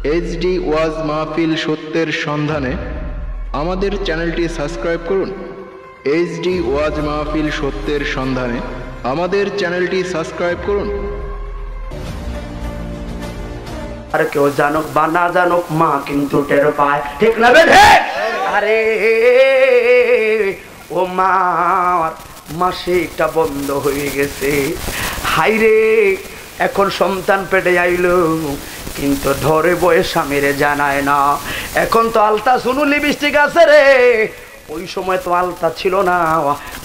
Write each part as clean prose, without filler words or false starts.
HD ওয়াজ মাহফিল সত্যের সন্ধানে আমাদের চ্যানেলটি সাবস্ক্রাইব করুন। এইচডি ওয়াজ মাহফিল সত্যের সন্ধানে আমাদের চ্যানেলটি সাবস্ক্রাইব করুন। আর কেউ জানুক বা না জানুক, মা কিন্তু টের পায়, ঠিক না বেঠে? আরে ও মার মাসিকটা বন্ধ হয়ে গেছে, হাইরে এখন সন্তান পেটে আইলো, কিন্তু ধরে বয়ে স্বামীরে জানায় না। এখন তো আলতা শুনু লিপস্টিক আছে রে, ওই সময় তো আলতা ছিল না।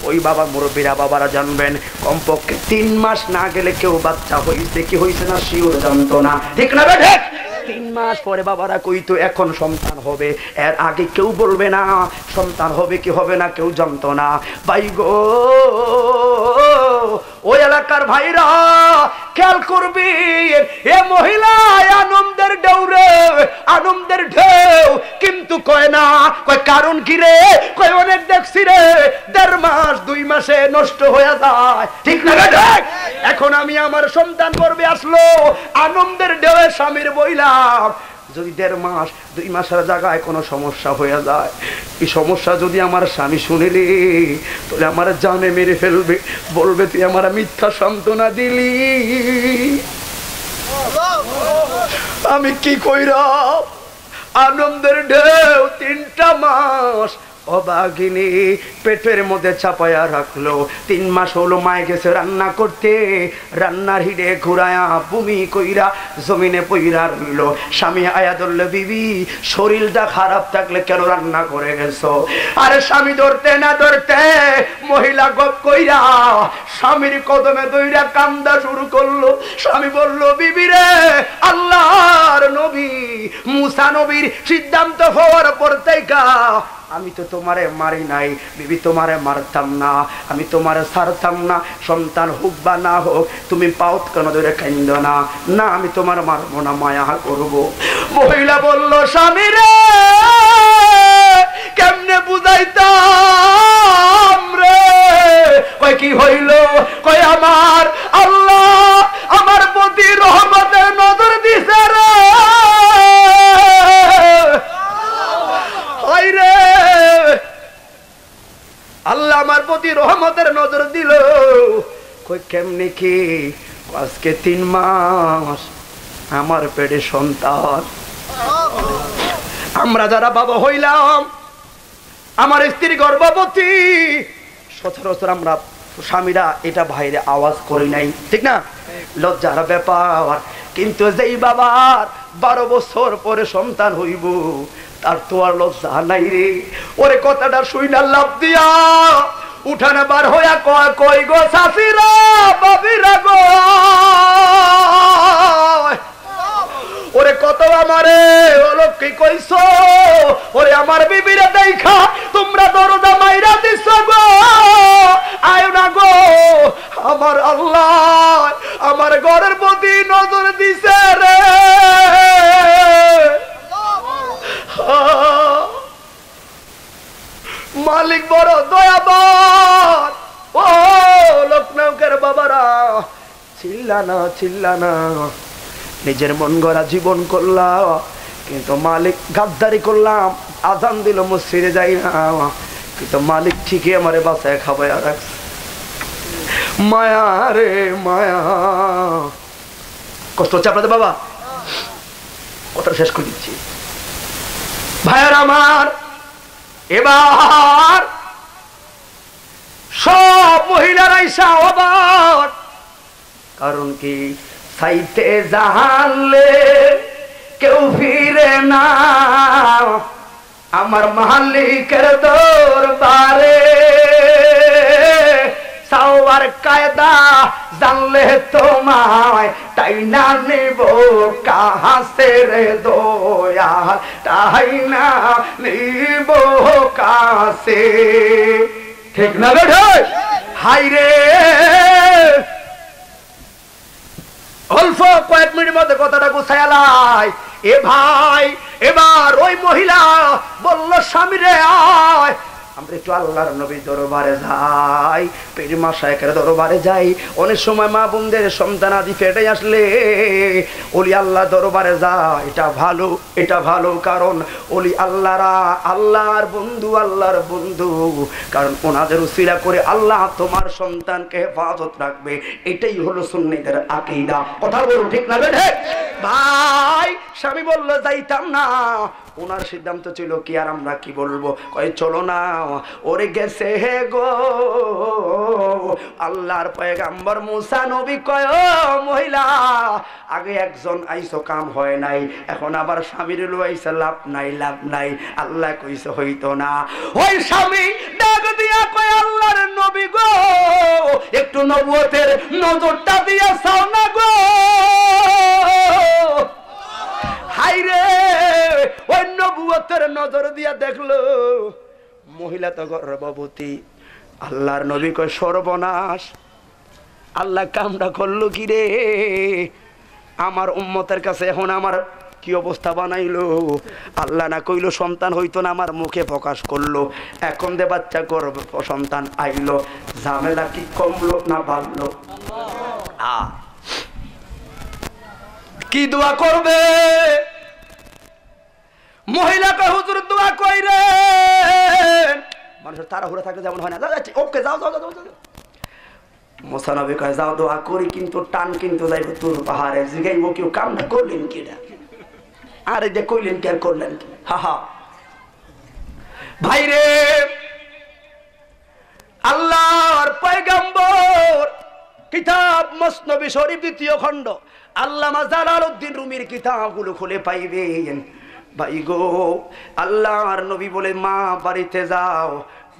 ওই বাবা মুরব্বীরা বাবারা জানবেন, কমপক্ষে 3 মাস না গেলে কেউ বাচ্চা হয়েছে কি হয়েছে না শিওর জানতো না, ঠিক না বেঠে? 3 মাস পরে বাবারা কইতো এখন সন্তান হবে, এর আগে কেউ বলবে না সন্তান হবে কি হবে না, কেউ জানতো না। ভাই গো, ওই এলাকার ভাইরা খেয়াল করবি, এ মহিলা আনন্দের ডৌরে আনন্দের ঢেউ, কিন্তু কয় না, কয় কারণ কি রে, কয় অনেক দেখছি রে 1.5 মাস 2 মাসে নষ্ট হয়ে যায়, ঠিক না বেটা? এখন আমি আমার সন্তান গর্ভে আসলো, আনন্দের ঢেউয়ে স্বামীর বইলাম, যদি 1.5 মাস 2 মাসের জায়গায় কোনো সমস্যা হয়ে যায়, এই সমস্যা যদি আমার স্বামী শুনিলি তাহলে আমার জানে মেরে ফেলবে, বলবে তুই আমার মিথ্যা সান্ত্বনা দিলি। আমি কি কইরা আনন্দের ঢেউ 3টা মাস অবাগিনী পেটের মধ্যে চাপায়া রাখলো। 3 মাস হলো মায়ে গেছে রান্না করতে, রান্নার হিডে ঘুরায়া ভূমি কইরা জমিনে পইরা রইল। স্বামী আয়া ধরল, বিবি শরীরটা খারাপ থাকলে কেন রান্না করে গেছো? আরে স্বামী ধরতে না ধরতে মহিলা গপ কইরা স্বামীর কদমে দইরা কান্দা শুরু করলো। স্বামী বলল, বিবি রে, আল্লাহর নবী মুসা নবীর সিদ্ধান্ত হওয়ার পর থেকে আমি তো তোমারে মারি নাই বিবি, তোমারে মারতাম না, আমি তোমারে ছাড়তাম না, সন্তান হোক বা না হোক তুমি পাউত কেন ধরে কান্দ না, না আমি তোমার মারবো না, মায়া করব। মহিলা বলল, স্বামী রে কেমনে বুঝাইতাম রে? কয় কি হইল? কয় আমার আল্লাহ আমার প্রতি রহমতের নজর দিছে রে। আল্লাহ আমার প্রতি রহমতের নজর দিল। কই কেমনে কি? আজকে 3 মাস আমার পেটে সন্তান। আমরা যারা বাবা হইলাম, আমার স্ত্রী গর্ভবতী, সচরাচর আমরা স্বামীরা এটা বাইরে আওয়াজ করি নাই, ঠিক না? লজ্জার ব্যাপার। কিন্তু যেই বাবার 12 বছর পরে সন্তান হইব তার তো আর লজ্জা নাই রে। ওরে কথাটা শুইনা লাভ দিয়া উঠানে বার হইয়া কয়, কই গো শাশিরা বাবিরা গো, ওরে কত আমারে ওলো কি কইছো, ওরে আমার বিবিরে দেখা তোমরা দরজা মাইরা দিছ গো, আয় না গো, আমার আল্লাহ আমার ঘরের প্রতি নজর দিছে রে। মালিক বড় দয়াবান। ও লোকনায়কের বাবারা, চিল্লানা চিল্লানা, নিজের মন গড়া জীবন করলাম, কিন্তু মালিক গাদ্দারি করলাম, আজান দিল মসজিদে যাই না, কিন্তু মালিক ঠিকই আমারে বাসায় খাবাই রাখছে। মায়া রে মায়া। কষ্ট হচ্ছে আপনাদের বাবা? কথা শেষ করে দিচ্ছি ভাইয়ার আমার। এবার সব মহিলারা ইসা অবাক, কারণ কি সাইতে জানলে কেউ ফিরে না আমার মালিকের দরবারে। সাওয়ার কায়দা জানলে তোমায় তাই না নেব কাহাসে রে দয়াল, তাই না নেব কাছে, ঠিক না বেঠে? হাই রে, অল্প কয়েক মিনিটের মধ্যে কথাটা গুছায়ালাই। এ ভাই, এবার ওই মহিলা বলল, স্বামী রে আয়, আমরা একটু আল্লাহর নবীর দরবারে যাই, পীর মাশায়েখের দরবারে যাই। অনেক সময় মা বোনদের সন্তান আদি ফেটে আসলে ওলি আল্লাহ দরবারে যায়, এটা ভালো, এটা ভালো। কারণ ওলি আল্লাহরা আল্লাহর বন্ধু, আল্লাহর বন্ধু। কারণ ওনাদের উসিলা করে আল্লাহ তোমার সন্তানকে হেফাজত রাখবে। এটাই হলো সুন্নিদের আকীদা। কথা বলুন ঠিক না বেঠে? ভাই স্বামী বলল যাইতাম না, ওনার সিদ্ধান্ত ছিল কি আর আমরা কি বলবো, কয় চলো না। ওরে গেছে হে গো আল্লাহর পয়গাম্বর মুসা নবী, কয় ও মহিলা, আগে একজন আইসো কাম হয় নাই, এখন আবার স্বামীর লো আইসা, লাভ নাই, লাভ নাই। আল্লাহ কইছে হইতো না। ওই স্বামী ডাক দিয়া কয় আল্লাহর নবী গো, একটু নবুয়তের নজরটা দিয়া চাও না গো। হাইরে ওই নবুয়তের নজর দিয়া দেখলো মহিলা তো গর্ভবতী। আল্লাহর নবী কয় সর্বনাশ, আল্লাহ কামটা করলো কি রে, আমার উম্মতের কাছে এখন আমার কি অবস্থা বানাইলো। আল্লাহ না কইলো সন্তান হইতো না, আমার মুখে প্রকাশ করলো। এখন দে বাচ্চা গর্ভ সন্তান আইলো, ঝামেলা কি কমলো না বাড়লো? কি দোয়া করবে মহিলাকে? হুজুর দোয়া কইরে। মানুষের তাড়াহুড়া থাকলে যেমন হয় না, ওকে যাও যাও যাও। মুসা নবী কয় যাও দোয়া করি, কিন্তু টান কিন্তু যাইব তোর পাহাড়ে। জিগাইব কেউ কামটা করলেন কিনা, আরে যে কইলেন কি আর করলেন কি। হা হা ভাইরে, আল্লাহর পয়গম্বর কিতাব মসনবী শরীফ 2য় খণ্ড আল্লামা জালালউদ্দিন রুমির কিতাবগুলো খুলে পাইবেন। ভাই গো, আল্লাহর নবী বলে মা বাড়িতে যাও,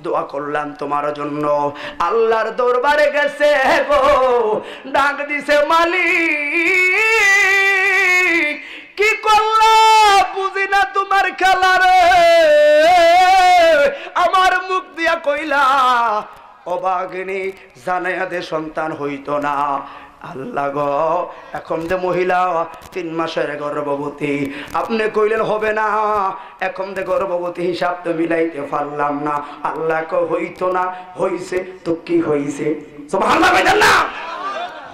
দোয়া করলাম তোমার জন্য। আল্লাহর দরবারে গেছে গো, ডাক দিছে মালিক, কি করলা বুঝি না তোমার খেলা রে। আমার মুখ দিয়া কইলা অবাগিনী জানাইয়া দে সন্তান হইতো না। আল্লাহ গো, এখন যে মহিলা 3 মাসের গর্ভবতী, আপনি কইলেন হবে না, এখন যে গর্ভবতী হিসাব তো মিলাইতে পারলাম না। আল্লাহ কো হইতো না, হইছে তো কি হইছে? সুবহানাল্লাহ কইলেন না?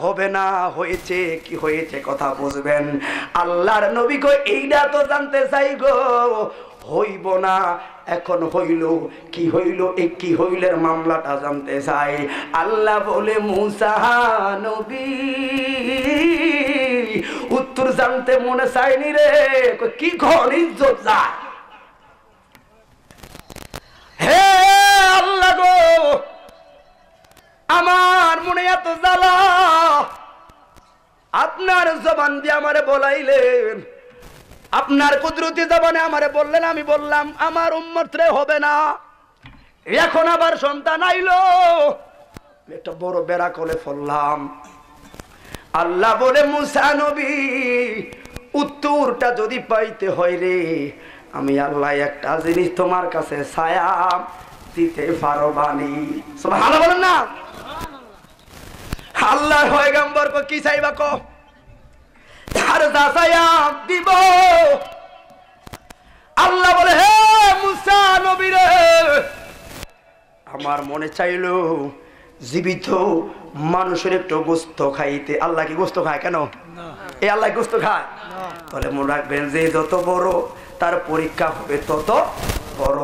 হবে না, হয়েছে কি হয়েছে কথা বুঝবেন। আল্লাহর নবী কই এইটা তো জানতে চাই গো, হইব না এখন হইল কি হইল, এই কি হইলের মামলাটা জানতে চাই। আল্লাহ বলে মুসা নবী উত্তর জানতে মনে চাইনি রে, কি ঘর ইজ্জত যায়। হে আল্লাহ গো, আমার মনে এত জ্বালা, আপনার জবান দিয়ে আমারে বলাইলেন, আপনার কুদরতি জবানে আমারে বললেন, আমি বললাম আমার উম্মত রে হবে না। এখন আবার সন্তান আইলো, একটা বড় বেড়া করে ফেললাম। আল্লাহ বলে মুসা নবী উত্তরটা যদি পাইতে হয় রে, আমি আল্লাহ একটা জিনিস তোমার কাছে ছায়া দিতে পারো বানি। সুবহানাল্লাহ বলেন না? আল্লাহ পয়গম্বর কো কি চাইবা কো, আর যা ছায়া দিব। আল্লাহ বলে হে মুসা নবী রে, আমার মনে চাইলো জীবিত মানুষের একটু গোস্ত খাইতে। আল্লাহ কি গোস্ত খায়? কেন এই আল্লাহ গোস্ত খায়? তাহলে মনে রাখবেন, যে যত বড় তার পরীক্ষা হবে তত বড়,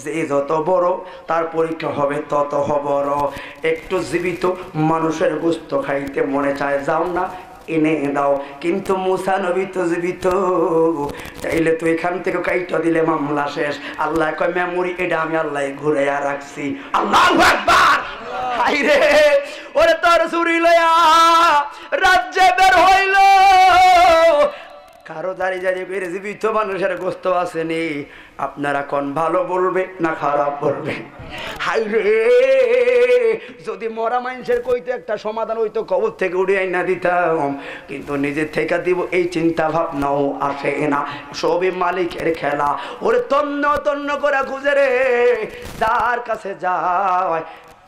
যে যত বড় তার পরীক্ষা হবে তত বড়। একটু জীবিত মানুষের গোস্ত খাইতে মনে চায়, যাও না এনে দাও। কিন্তু মুসা নবী তো জীবিত, চাইলে তো এখান থেকে কাইটা দিলে মামলা শেষ। আল্লাহ কয় মেমোরি এটা আমি আল্লাহ ঘুরে রাখছি। আল্লাহু আকবার। হাইরে ওরে তোর চুরি লয়া রাজ্যে বের হইল, কারো দাঁড়িয়ে দাঁড়িয়ে করে জীবিত মানুষের গোস্ত আসেনি, আপনারা কোন ভালো বলবে না খারাপ বলবে? হাইরে যদি মরা মানুষের কইতে একটা সমাধান হইতো, কবর থেকে উড়িয়ে না দিতাম, কিন্তু নিজের থেকে দিব এই চিন্তা ভাবনাও আসে না। সবই মালিকের খেলা। ওরে তন্ন তন্ন করে খুঁজে রে, যার কাছে যায়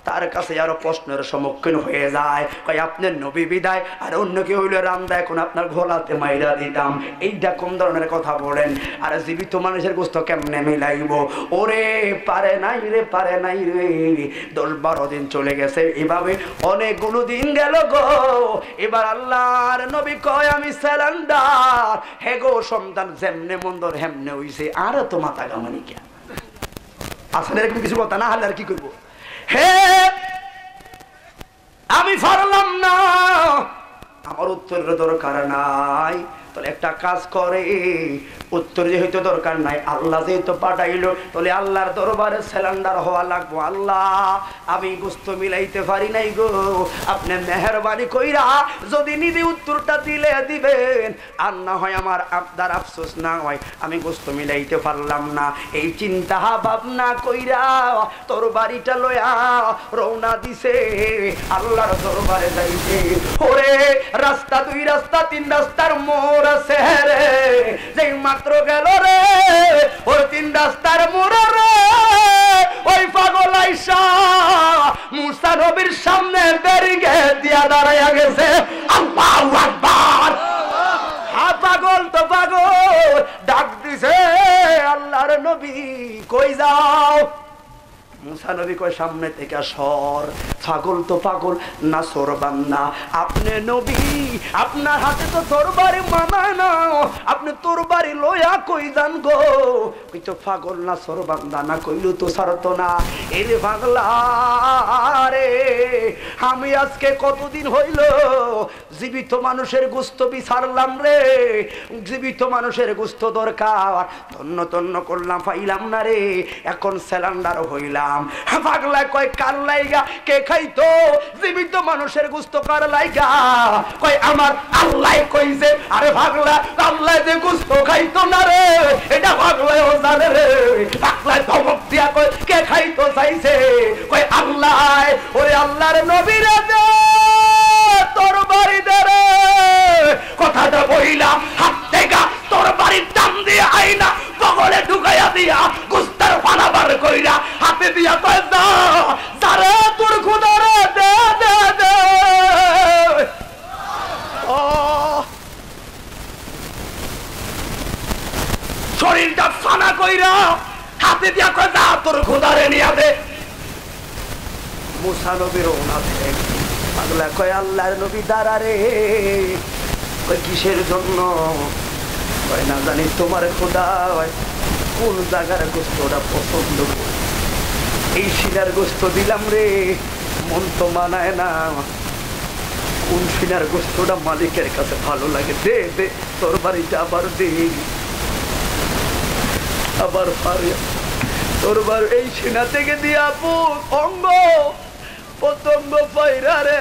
তার কাছে আরো প্রশ্নের সম্মুখীন হয়ে যায়, কই আপনার নবী বিদায় আর অন্য কেউ হইলে রান্দা এখন আপনার ঘোলাতে মাইরা দিতাম, এইটা কোন ধরনের কথা বলেন? আর জীবিত মানুষের গোস্ত কেমনে মিলাইব? ওরে পারে নাই রে, পারে নাই রে। 10-12 দিন চলে গেছে, এভাবে অনেকগুলো দিন গেল গো। এবার আল্লাহর নবী কয় আমি স্যালেন্ডার, হে গো সন্তান যেমনে মন্দর হেমনে হইছে, আর তো মাথা গামানি কে আসলে এরকম কিছু কথা না হলে আর কি করবো? হে আমি পারলাম না, আমার উত্তরের দরকার নাই। তাহলে একটা কাজ করে, উত্তর যেহেতু দরকার নাই, আল্লাহ যেহেতু পাঠাইলো, তাহলে আল্লাহর দরবারে স্যালেন্ডার হওয়া লাগবো। আল্লাহ আমি গোস্ত মিলাইতে পারি নাই গো, আপনি মেহেরবানি কইরা যদি নিজে উত্তরটা দিলে দিবেন, আর না হয় আমার আপনার আফসোস না হয় আমি গোস্ত মিলাইতে পারলাম না। এই চিন্তা ভাবনা কইরা তোর বাড়িটা লয়া রওনা দিছে আল্লাহর দরবারে যাইছে। ওরে রাস্তা 2 রাস্তা 3 রাস্তার মোড় আছে রে, যেই মাত্র গেল রে ওই 3 রাস্তার মোড় রে, ওই পাগল আইসা মুসা নবীর সামনে বেরিয়ে দিয়া দাঁড়াইয়া গেছে। আল্লাহু আকবার। হ্যাঁ পাগল তো পাগল, ডাক দিছে আল্লাহর নবী কই যাও? মুসা নবী কয় সামনে থেকে সর। পাগল তো পাগল না সরবান্দা, আপনি নবী আপনার হাতে তো তরবারি মানায় না, আপনি তরবারি লয়া কই যান গো? ওই তো পাগল না সরবান্দা না কইল তো ছাড়তো না। এই রে পাগলা রে, আমি আজকে কতদিন হইল জীবিত মানুষের গোস্ত বিচারলাম রে, জীবিত মানুষের গোস্ত দরকার, তন্ন তন্ন করলাম পাইলাম না রে, এখন স্যালেন্ডার হইলাম। পাগলা কয় কার লাইগা? কে খাইতো জীবিত মানুষের গোস্ত কার লাইগা? কয় আমার আল্লাহ কইছে। আরে পাগলা আল্লাহ যে গোস্ত খাইতো না রে, এটা পাগলাও জানে রে। পাগলা ধমক দিয়া কয় কে খাইতো চাইছে? কয় আল্লাহ। ওরে আল্লাহর নবী রে দে তোর বাড়ি দে রে, কথাটা বইলাম হাত থেকে তোর বাড়ির টান দিয়ে আইনা বগলে ঢুকাইয়া দিয়া গুস্তার ফানা বার কইরা হাতে দিয়া কয় দা যারে তোর খুদা রে দে দে দে। ও শরীরটা ফানা কইরা হাতে দিয়া কয় দা তোর খুদা রে নিয়া দে। মুসা নবীর ওনা দে। পাগলা কয় আল্লাহর নবী দাঁড়া রে। কয় কিসের জন্য? কয় না জানি তোমার খোদা কোন জায়গার গোস্তটা পছন্দ করে, এই সিনার গোস্ত দিলাম রে, মন তো মানায় না। কোন সিনার গোস্তটা মালিকের কাছে ভালো লাগে, দে দে তোর বাড়িটা আবার দে, আবার পারে তোর বার এই সিনা থেকে দিয়া অঙ্গ পতঙ্গ পাইরা রে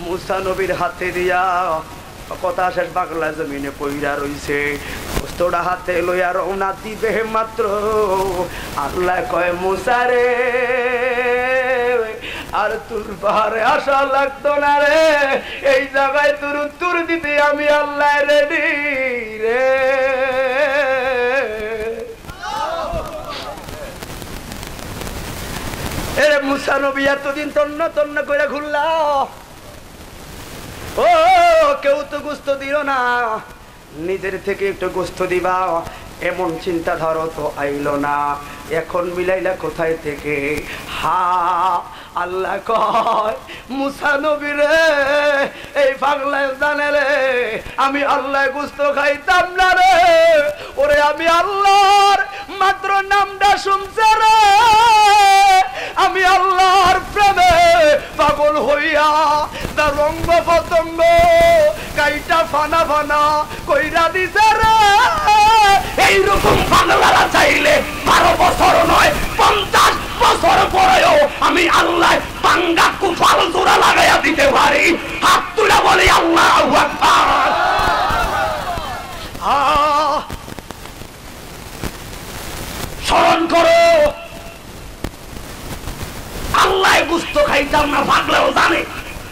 মুসা নবীর হাতে দিয়া। কথা শেষ, পাগলা জমিনে পইরা রইছে। গোস্তটা হাতে লইয়া রওনা দিবে মাত্র আল্লাহ কয় মুসা রে আর তোর পাহাড়ে আসা লাগতো না রে, এই জায়গায় তোর উত্তর দিতে আমি আল্লাহ রেডি রে। এরে মুসা নবী এতদিন তন্ন তন্ন করে ঘুরলা, ও কেউ তো গোস্ত দিও না, নিজের থেকে একটু গোস্ত দিবা এমন চিন্তাধারা তো আইলো না। এখন মিলাইলা কোথায় থেকে? হা আল্লাহ কয় মুসা নবী রে এই পাগলায় জানে রে আমি আল্লাহ গোস্ত খাইতাম না রে। ওরে আমি আল্লাহর মাত্র নামটা শুনছে রে, আমি আল্লাহর প্রেমে পাগল হইয়া তার রঙ্গ পতঙ্গ কাইটা ফানা ফানা কইরা দিছে রে। এইরকম পাগলারা চাইলে 12 বছর নয় 50 বছর পরেও আমি আল্লাহ পাঙ্গা কুফাল জোড়া লাগাইয়া দিতে পারি। হাত তুলে বলি আল্লাহু আকবার। স্মরণ করো আল্লাহ গুস্ত খাইতাম না, পাগলাও জানে।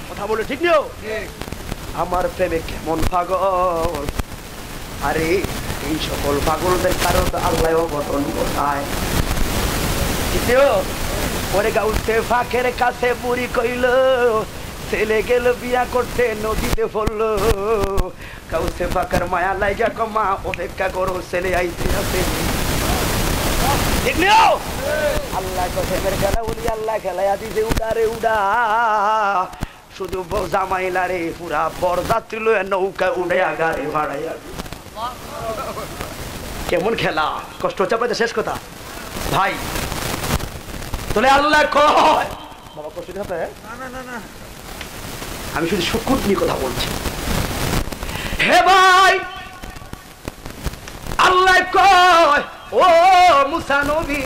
কথা বলে ঠিক নিও, আমার প্রেমে কেমন পাগল। আরে এই সকল পাগলদের কারণ আল্লাহ গঠন কোথায়? ওরে গাউসে ফাঁকের কাছে বুড়ি কইল ছেলে গেল বিয়া করতে নদীতে পড়লো। গাউসে ফাঁকার মায়া লাইগা কমা অপেক্ষা করো ছেলে আইতে আছে। আল্লাহ কসমের খেলা উনি আল্লাহ খেলাইয়া দিছে উড়ারে উড়া। শুধু জামাইলা রে পুরা বরযাত্রী লয়ে নৌকা উড়ে আগারে ভাড়াইয়া। কেমন খেলা, কষ্ট হচ্ছে আপনাদের? শেষ কথা ভাই, তাহলে আল্লাহ কয় বাবা কষ্ট হবে না, আমি শুধু শুকুর নিয়ে কথা বলছি। হে ভাই, আল্লাহ কয় ও মুসা নবী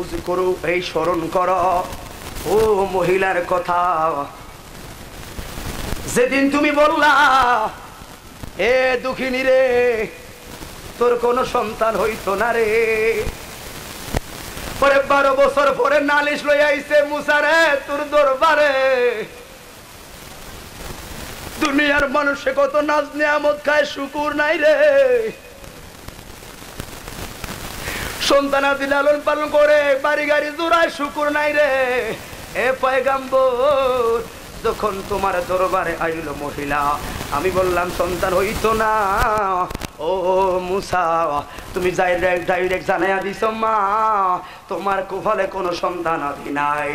উযু করো, এই স্মরণ করো ও মহিলার কথা। যেদিন তুমি বললা এ দুঃখিনী রে তোর কোনো সন্তান হইতো না রে, পরে 12 বছর পরে নালিশ লই আইছে মুসা রে তোর দরবারে। দুনিয়ার মানুষে কত নাজ নিয়ামত খায়, শুকুর নাই রে। সন্তানাদি লালন পালন করে বাড়ি গাড়ি জোড়ায়, শুকুর নাই রে। এ পয়গাম্বর, যখন তোমার দরবারে আইল মহিলা, আমি বললাম সন্তান হইতো না। ও মুসা, তুমি ডাইরেক্ট জানাইয়া দিছ মা তোমার কুফলে কোনো সন্তান আদি নাই।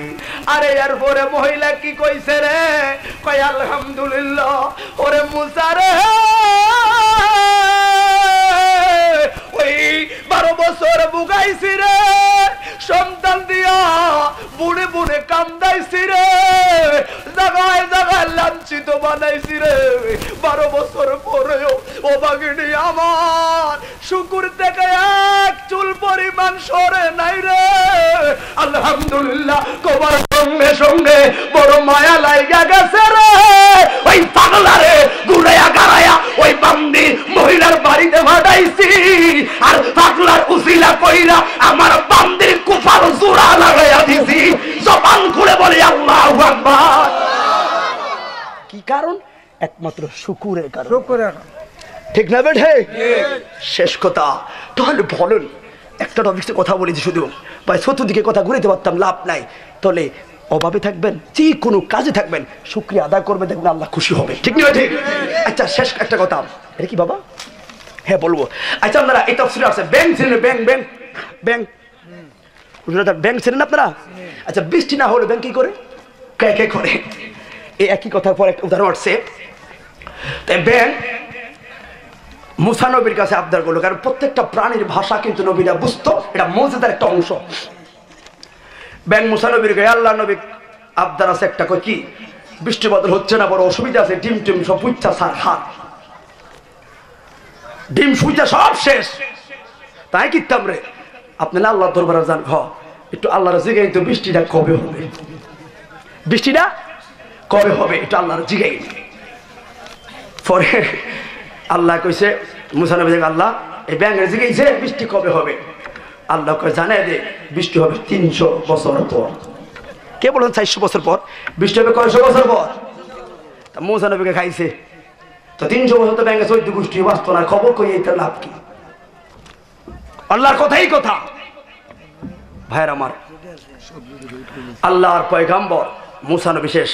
আরে এর পরে মহিলা কি কইছে রে, কয় আলহামদুলিল্লাহ। ওরে মুসা রে, ওই 12 বছর বুগাইছি রে, সন্তান দিয়া বুড়ে বুড়ে কান্দাইছি রে, জাগায় জাগায় লাঞ্ছিত বানাইছি রে। 12 বছর পরেও ও বাগিনী আমার শুকুর থেকে এক চুল পরিমাণ সরে নাই রে। আলহামদুলিল্লাহ কবার সঙ্গে সঙ্গে বড় মায়া লাইগা গেছে রে। ওই পাগলারে গুড়াইয়া গাড়াইয়া ওই বান্দি মহিলার বাড়িতে ভাটাইছি, আর পাগলার উসিলা কইরা আমার বান্দির কুফার জোড়া লাগাইয়া দিছি। জবান খুলে বলি আল্লাহু আকবার। কি কারণ? একমাত্র শুকুরের কারণ। ঠিক না বেঠে? শেষ কথা। তাহলে বলেন, একটা টপিক্সে কথা বলেছি শুধু ভাই, চতুর্দিকে কথা ঘুরাইতে পারতাম, লাভ নাই। তাহলে অভাবে থাকবেন, যে কোনো কাজে থাকবেন, শুকরিয়া আদায় করবেন, দেখবেন আল্লাহ খুশি হবে। ঠিক না? ঠিক। আচ্ছা শেষ একটা কথা, এটা কি বাবা? হ্যাঁ বলবো। আচ্ছা আপনারা এই তফসিলে আছে ব্যাংক ছিলেন, ব্যাংক ব্যাংক ব্যাংক ব্যাংক ছিলেন আপনারা? আচ্ছা বৃষ্টি না হলে ব্যাংক কি করে? কে কে করে? এই একই কথার পর একটা উদাহরণ আসছে। তাই ব্যাংক মুসা নবীর কাছে আবদার করলো, কারণ প্রত্যেকটা প্রাণীর ভাষা কিন্তু নবীরা বুঝতো, এটা মৌজুদার একটা অংশ। ব্যাংক মুসা নবীর গায়ে আল্লাহ নবী আবদার আছে একটা, কই কি বৃষ্টি বদল হচ্ছে না, বড় অসুবিধা আছে, ডিম টিম সব পুচ্ছা সার খান, ডিম সুইচা সব শেষ। তাই কিতাম রে আপনি না আল্লাহ দরবারে যান, একটু আল্লাহর জিগাই তো বৃষ্টিটা কবে হবে, বৃষ্টিটা কবে হবে একটু আল্লাহর জিগাই। পরে আল্লাহ কইছে মুসা নবী, আল্লাহ এই ব্যাঙের জিগাইছে বৃষ্টি কবে হবে। আল্লাহ কয় জানাই দে বৃষ্টি হবে 300 বছর পর। কে বলেন 400 বছর পর? বৃষ্টি হবে কয়শো বছর পর? মুসা নবীকে খাইছে তো 300 বছর তো ব্যাঙে 14 গোষ্ঠী বাঁচত না, খবর কই এইটার লাভ কি? আল্লাহর কথাই কথা। ভাইয়ের আমার, আল্লাহর পয়গাম্বর মুসা নবী শেষ,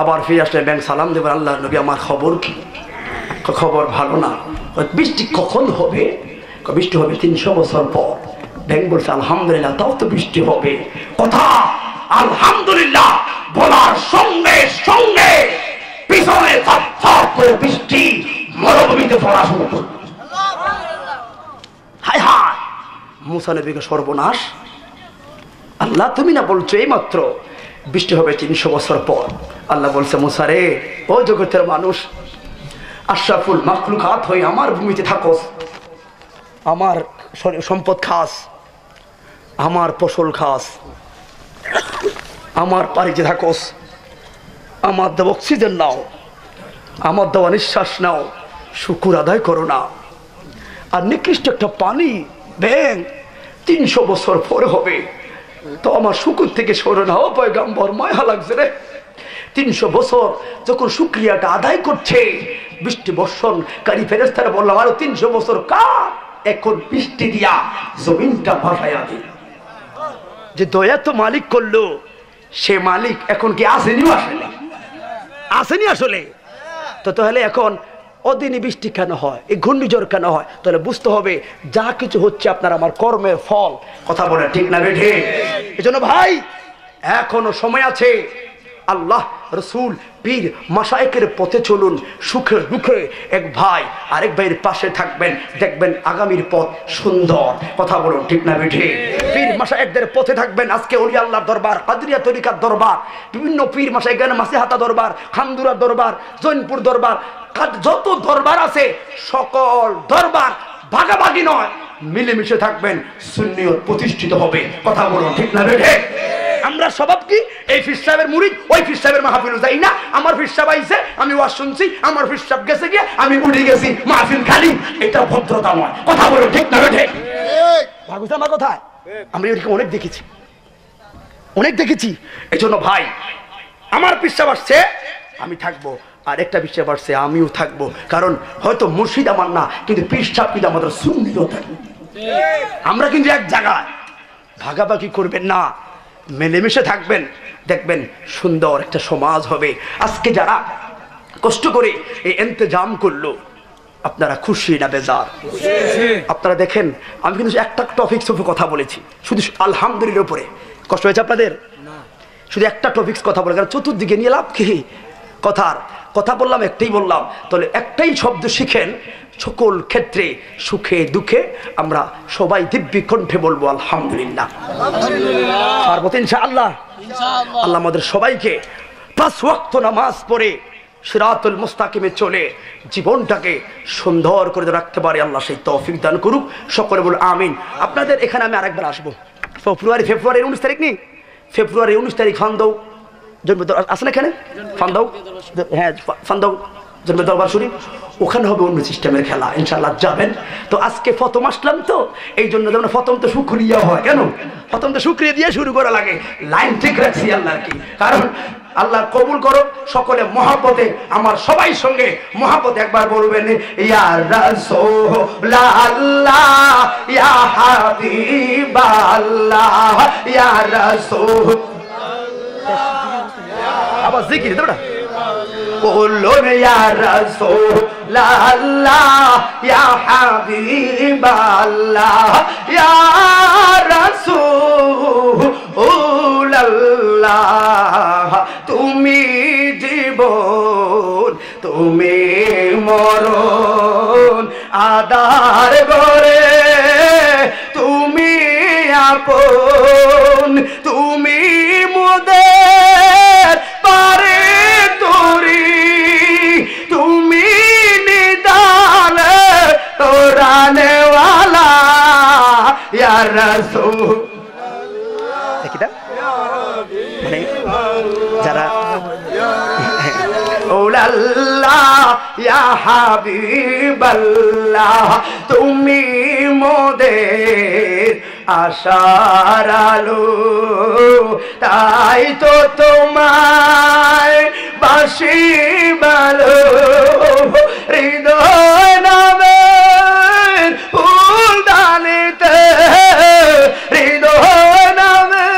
আবার ফিরে আসলে ব্যাংক সালাম দেবেন, আল্লাহ নবী আমার খবর কি? খবর ভালো না। বৃষ্টি কখন হবে? বৃষ্টি হবে 300 বছর পর। ব্যাংক বলছে আলহামদুলিল্লাহ, তাও তো বৃষ্টি হবে। কথা আলহামদুলিল্লাহ বলার সঙ্গে সঙ্গে পিছনে থপ করে বৃষ্টি মরুভূমিতে পড়া শুরু করল। হায় হায়, মুসা নবীকে সর্বনাশ। আল্লাহ তুমি না বলছো এই মাত্র বৃষ্টি হবে 300 বছর পর। আল্লাহ বলছে মুসা রে, ও জগতের মানুষ, আশরাফুল মাখলুকাত হয়ে আমার ভূমিতে থাকোস, আমার সম্পদ খাস, আমার ফসল খাস, আমার বাড়িতে থাকোস, আমার দেওয়া অক্সিজেন নাও, আমার দেওয়া নিঃশ্বাস নাও, শুকুর আদায় করো না। আর নিকৃষ্ট একটা পানি ব্যাং 300 বছর পরে হবে, তো আমার শুকুর থেকে সরে না। ও পয়গাম্বর, মায়া লাগছে রে। 300 বছর যখন শুকরিয়াটা আদায় করছে, বৃষ্টি বর্ষণ কারি ফেরেশতারা বললাম আরো 300 বছর কার, এখন বৃষ্টি দিয়া জমিনটা ভাসাইয়া দিই। যে দয়া তো মালিক করলো, সে মালিক এখন কি আসেনি? আসেনি আসলে। তো তাহলে এখন অদিনে বৃষ্টি কেন হয়, এই ঘূর্ণিঝড় কেন হয়? তাহলে বুঝতে হবে যা কিছু হচ্ছে আপনার আমার কর্মের ফল। কথা বলে ঠিক না বেঠে? এই জন্য ভাই এখনো সময় আছে। আল্লাহ, রসুল, পীর, মাশায়েখের পথে চলুন। সুখে দুঃখে এক ভাই আরেক ভাইয়ের পাশে থাকবেন, দেখবেন আগামীর পথ সুন্দর। কথা বলুন ঠিক না বেঠে? পীর মাশায়েখদের পথে থাকবেন। আজকে ওলি আল্লাহর দরবার, কাদরিয়া তরিকার দরবার, বিভিন্ন পীর মাশায়েখ, মাসিহাতা দরবার, খামদুরা দরবার, জৈনপুর দরবার, যত দরবার আছে সকল দরবার ভাগাভাগি নয়, মিলেমিশে থাকবেন, সুন্নিয়ত প্রতিষ্ঠিত হবে। কথা বলুন ঠিক না বেঠে? আমরা স্বভাব কি এই পীর সাহেবের মুরিদ, ওই পীর সাহেবের মাহফিল যাই না। আমার পীর সাহেব আইছে, আমি ওয়াজ শুনছি, আমার পীর সাহেব গেছে গিয়ে আমি উঠে গেছি, মাহফিল খালি। এটা ভদ্রতা নয়। কথা বলুন ঠিক না বেঠে? ভাগুছে আমার কথায়? আমরা এরকম অনেক দেখেছি, অনেক দেখেছি। এই জন্য ভাই আমার পীর সাহেব আসছে, আমি থাকবো, আর একটা পীর সাহেব আসছে, আমিও থাকবো। কারণ হয়তো মুর্শিদ আমার না, কিন্তু পীর সাহেব কিন্তু আমাদের সুন্নিত থাকবে। আমরা কিন্তু এক জায়গায়, ভাগাভাগি করবেন না, মিলেমিশে থাকবেন, দেখবেন সুন্দর একটা সমাজ হবে। আজকে যারা কষ্ট করে এই ইন্তজাম করলো, আপনারা খুশি না বেজার? আপনারা দেখেন, আমি কিন্তু একটা টপিকস উপরে কথা বলেছি, শুধু আলহামদুলিল্লাহ উপরে। কষ্ট হয়েছে আপনাদের? শুধু একটা টপিকস কথা বলে, কারণ চতুর্দিকে নিয়ে লাভ কি? কথা বললাম, একটাই বললাম। তাহলে একটাই শব্দ শিখেন, সকল ক্ষেত্রে সুখে দুঃখে আমরা সবাই দিব্যি কণ্ঠে বলবো আলহামদুলিল্লাহ। পারবো ইনশাআল্লাহ? আল্লাহ আমাদের সবাইকে 5 ওয়াক্ত নামাজ পড়ে সিরাতুল মুস্তাকিমে চলে জীবনটাকে সুন্দর করে রাখতে পারে, আল্লাহ সেই তৌফিক দান করুক। সকলে বলুন আমিন। আপনাদের এখানে আমি আরেকবার আসবো ফেব্রুয়ারির 19 তারিখ নেই? ফেব্রুয়ারি 19 তারিখ ফান্দাও আসেন এখানে, ফান্দাও, হ্যাঁ ফান্দাও জন্মের দরবার শরীফ, ওখানে হবে অন্য সিস্টেমের খেলা, ইনশাআল্লাহ যাবেন। তো আজকে প্রথম আসলাম, তো এই জন্য যেমন প্রথম তো শুকরিয়া হয়। কেন প্রথম তো শুকরিয়া দিয়ে শুরু করা লাগে? লাইন ঠিক রাখছি আল্লাহ কি, কারণ আল্লাহ কবুল করো। সকলে মহাব্বতে, আমার সবাই সঙ্গে মহাব্বতে একবার বলবেন, ইয়া রাসূলুল্লাহ, ইয়া হাবিবাল্লাহ, ইয়া রাসূল। আবার জিকির দেব না, বলুন ইয়া রাসূলুল্লাহ, ইয়া হাবিবাল্লাহ, ইয়া রাসূলুল্লাহ। তুমি জীবন, তুমি মরণ, আদার গরে তুমি আপন, তুমি মোদের পারে তোরি, তুমি নিদান তোরানেওয়ালা, ইয়া রাসূল। মানে যারা ওলাল্লাহ, ইয়া হাবিবাল্লাহ, তুমি মোদের আশার আলো, তাই তো তোমায় বাসি ভালো, হৃদয় নামে ফুল দানিতে, হৃদয় নামে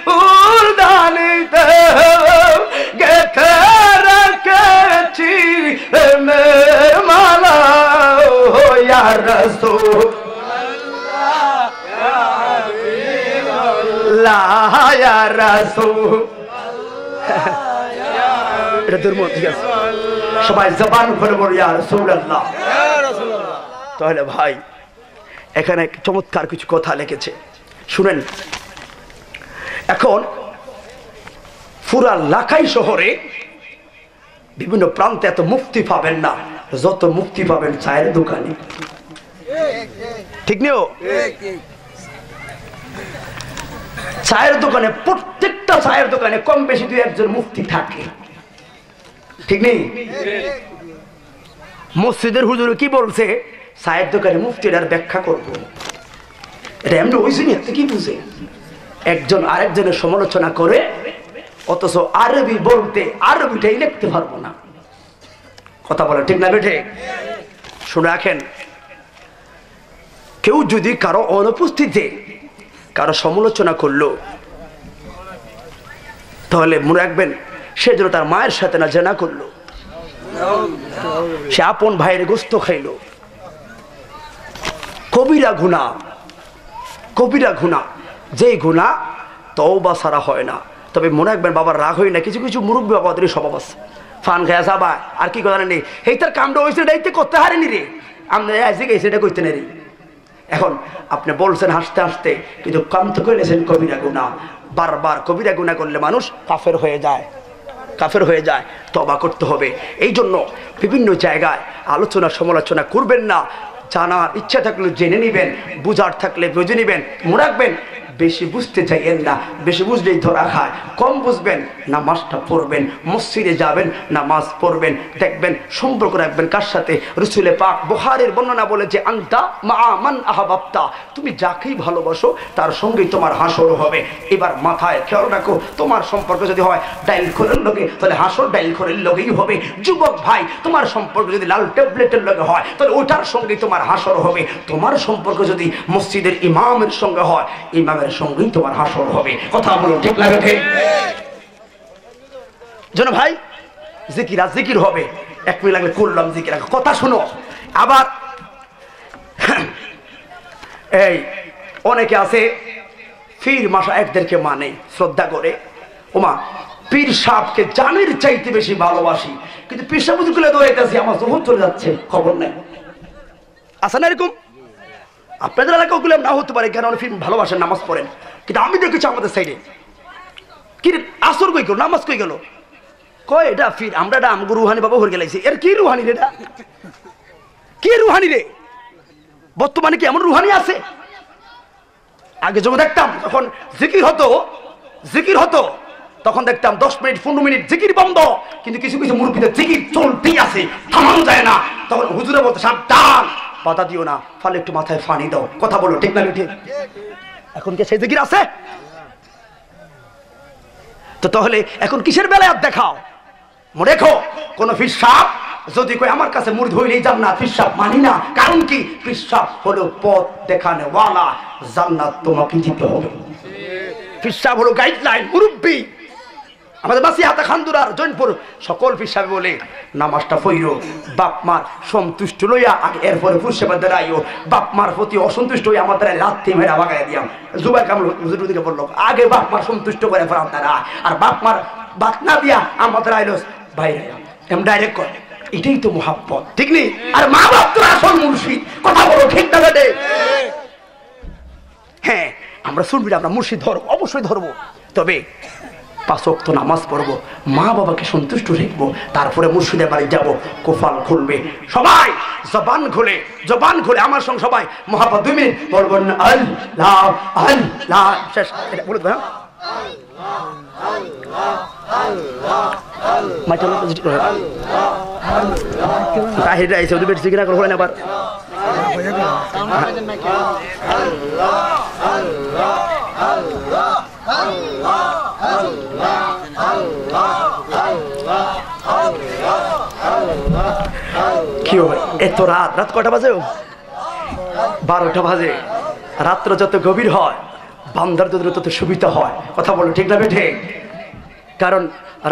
ফুল দানিতে গেথে রেখেছি প্রেমের মালা, ইয়া রাসূল, ইয়া রাসূল। এটা দুর্মত, ঠিক আছে? সবাই জবান করে বলো ইয়া রাসূলুল্লাহ। তাহলে ভাই এখানে চমৎকার কিছু কথা লিখেছে, শুনেন। এখন পুরা লাখাই শহরে বিভিন্ন প্রান্তে এত মুক্তি পাবেন না যত মুক্তি পাবেন চায়ের দোকানে, ঠিক নেই? চায়ের দোকানে, প্রত্যেকটা চায়ের দোকানে কম বেশি 2-1 মুফতি থাকে, ঠিক নেই? মসজিদের হুজুর কি বলছে, চায়ের দোকানে মুফতির ব্যাখ্যা করবো, এটা এমনি হয়েছে না? কি বুঝে একজন আরেকজনের সমালোচনা করে, অথচ আরবি বলতে আরবিটাই লিখতে পারবো না। কথা বলে ঠিক না বেঠে? শুনে রাখেন, কেউ যদি কারো অনুপস্থিতিতে কারো সমালোচনা করলো, তাহলে মনে রাখবেন সে যেন তার মায়ের সাথে না জেনা করলো, সে আপন ভাইয়ের গোস্ত খাইলো। কবিরা গুনাহ, কবিরা গুনাহ, যেই গুনাহ তওবা ছাড়া হয় না। তবে মনে রাখবেন বাবার রাগ হয় না, কিছু কিছু মুরব্বী বাবাদের স্বভাব আছে, ফান খায়া যাবা আর কি কথা নেই, এই তার কামটা হয়েছে দায়িত্ব করতে হারেনি রে, আমরা আজকে গেছি এটা করতে নেই। এখন আপনি বলছেন হাসতে হাসতে, কিন্তু কাম তো করেছেন কবিরা গুনাহ। বারবার কবিরা গুনাহ করলে মানুষ কাফের হয়ে যায়, কাফের হয়ে যায়, তওবা করতে হবে। এই জন্য বিভিন্ন জায়গায় আলোচনা সমালোচনা করবেন না, জানার ইচ্ছা থাকলে জেনে নেবেন, বুঝার থাকলে বুঝে নেবেন। মনে রাখবেন বেশি বুঝতে চাইয়েন না, বেশি বুঝলেই ধরা খায়। কম বুঝবেন, নামাজটা পড়বেন, মসজিদে যাবেন, নামাজ পড়বেন, দেখবেন সম্পর্ক রাখবেন কার সাথে। রসুলে পাক বুখারীর বর্ণনা বলে যে আনতা মা মান আহাবাবতা, তুমি যাকেই ভালোবাসো তার সঙ্গেই তোমার হাসর হবে। এবার মাথায় খেয়াল রাখো, তোমার সম্পর্ক যদি হয় ডাইল খোরের লোকে, তাহলে হাসর ডাইল খোরের লোকেই হবে। যুবক ভাই, তোমার সম্পর্ক যদি লাল ট্যাবলেটের লোকে হয়, তাহলে ওটার সঙ্গেই তোমার হাসর হবে। তোমার সম্পর্ক যদি মসজিদের ইমামের সঙ্গে হয়, ইমামের সঙ্গেই তোমার হাসর হবে। কথা বলো ঠিক লাগে? ঠিক জানো ভাই, জিকির জিকির হবে, এক মিনিট লাগলে করলাম জিকির। কথা শুনো, আবার এই অনেকে আছে পীর মাশায়েখদেরকে মানে শ্রদ্ধা করে, ওমা পীর সাহেবকে জানের চাইতে বেশি ভালোবাসি, কিন্তু পীর সাহেব গুলো দৌড়াইতেছি, আমার জোহর চলে যাচ্ছে, খবর নেই। আসে না এরকম? আপনাদের এলাকাও গুলো না হতে পারে, কেন ফিল্ম ভালোবাসেন, নামাজ পড়েন, কিন্তু আমি দেখেছি আমাদের সাইডে কি আসর কই গেল, নামাজ কই গেল, কয় এটা ফির আমরা এটা আমগো রুহানি বাবা হয়ে গেলাইছি। এর কি রুহানি রে, এটা কি রুহানি রে? বর্তমানে কি এমন রুহানি আছে? আগে যখন দেখতাম, যখন জিকির হতো তখন দেখতাম 10 মিনিট 15 মিনিট জিকির বন্ধ, কিন্তু কিছু কিছু মুরব্বিদের জিকির চলতেই আছে, থামানো যায় না। তখন হুজুরে বলতে সাবধান, বাধা দিও না, ফলে একটু মাথায় পানি দাও। কথা বলো ঠিক না ঠিক? এখন কি সেই জিকির আছে? তো তাহলে এখন কিসের বেলায় দেখাও? মনে রেখো, কোন পীর সাহেব যদি কই আমার কাছে মুরিদ হইলেই জান্নাত, পীর সাহেব মানি না। কারণ কি? পীর সাহেব হলো পথ দেখানে ওয়ালা, জান্নাত তোমাকে দিতে হবে। পীর সাহেব হলো গাইডলাইন, মুরব্বি। আমাদের মাসিহাতা খান্দুরার জৈনপুর সকল পীর সাহেব বলে নামাজটা পড়িও, বাপ মার সন্তুষ্ট লইয়া আগে, এরপরে পুরুষের দ্বারা আইও। বাপ মার প্রতি অসন্তুষ্ট হয়ে আমার দ্বারা লাথি মেরা বাগাই দিয়াম। জুবাইর কামল হুজুর দিকে বললো আগে বাপ মার সন্তুষ্ট করে ফেরাম তারা, আর বাপ মার বাত না দিয়া আমার দ্বারা আইলো বাইরে এম ডাইরেক্ট করে। এটাই তো মুহাব্বত, ঠিক নেই? আর মা বাপ তো আসল মুর্শিদ। কথা বলো ঠিক না বেটে? হ্যাঁ, আমরা শুনবি, আমরা মুর্শিদ ধরবো, অবশ্যই ধরবো, তবে 5 ওয়াক্ত নামাজ পড়বো, মা বাবাকে সন্তুষ্ট রাখবো, তারপরে মুর্শিদের বাড়ি যাবো। কোফাল খুলবে সবাই, জবান খুলে আমার সঙ্গে সবাই মুহাব্বত 2 মিনিট বলবেন আল্লাহ আল্লাহ, শেষ বলে দেবেন। কি হয় এত রাত কটা বাজে? 12টা বাজে। রাত্র যত গভীর হয় বান্দার তত সুবিধা হয়। কথা বলো ঠিক না বেঠে? কারণ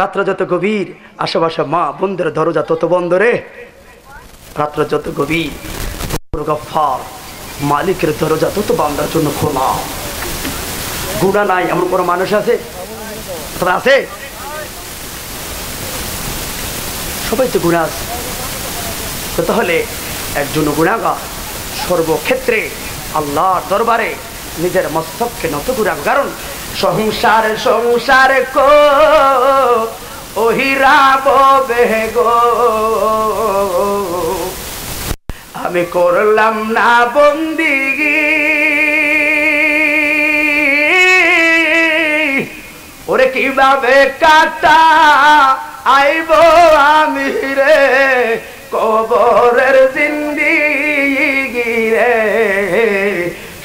রাত্র যত গভীর, আশেপাশে মা বোনদের দরজা তত বন্ধ রে। রাত্র যত গভীর, গফফার মালিকের দরজা তত বান্দার জন্য খোলা। গুনাহ নাই এমন কোনো মানুষ আছে? আছে? সবাই তো গুনাহ আছে। তাহলে একজন গুনাহগার সর্বক্ষেত্রে আল্লাহর দরবারে নিজের মস্তককে নত করে, কারণ সংসার কো ওহিরাব বেগো, আমি করলাম না বন্দিগি, ওরে কিভাবে কাটা আইব আমি রে কবরের জিন্দিগি রে,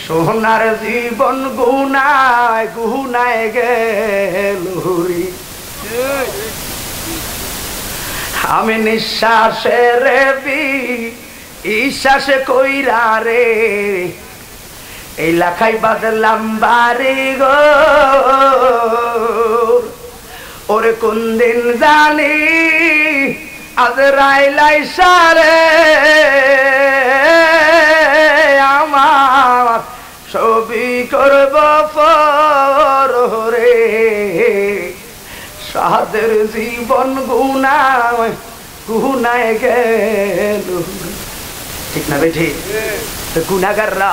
সোনার জীবন গুনায় গেলুরি, আমি নিঃশ্বাসে রে ঈশ্বাসে কইরা রে এই লাখাই বাজলাম বাড়ি গো ওরে কোন দিন জানি আজ রাইলাই সারে আমার ছবি করব পরে সাদের জীবন গুনায় গেল ঠিক না বেঠি গুনাগাররা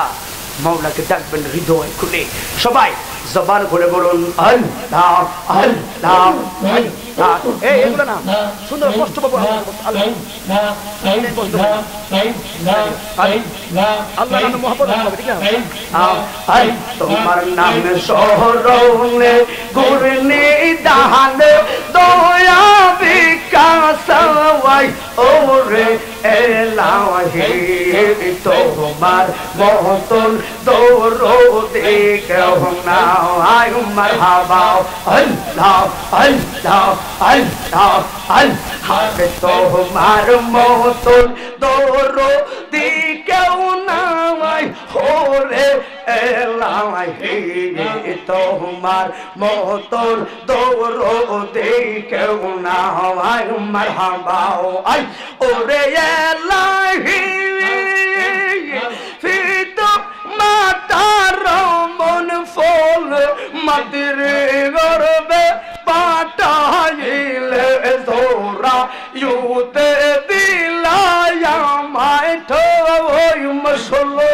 মাওলাকে ডাকবেন হৃদয় খুলে সবাই জবান খুলে বলুন আল্লাহ আল্লাহ আল্লাহ এই এগুলো না সুন্দর কষ্ট পাবো আল্লাহ আল্লাহ নামে মহব্বত হবে ঠিক না তোমার নামে শহরে গুরনি দাহান দয়া বিকাশ ওই ওরে এলাহি তোমার মহতন দৌড়ে কেউ না আয় মারহাবা আল্লাহ আল্লাহ আল্লাহ আল্লাহ তোমার মহতন দৌড়ে কেউ না ওরে এলাহি তোমার মহতন দৌড়ে কেউ না আয় মারহাবা ওরে এলাহি ফিতো মাতার মন ফল মাটির গর্বে পাঠাইলে তোরা ইউতে দিলাই আমায় ঠোই মশলো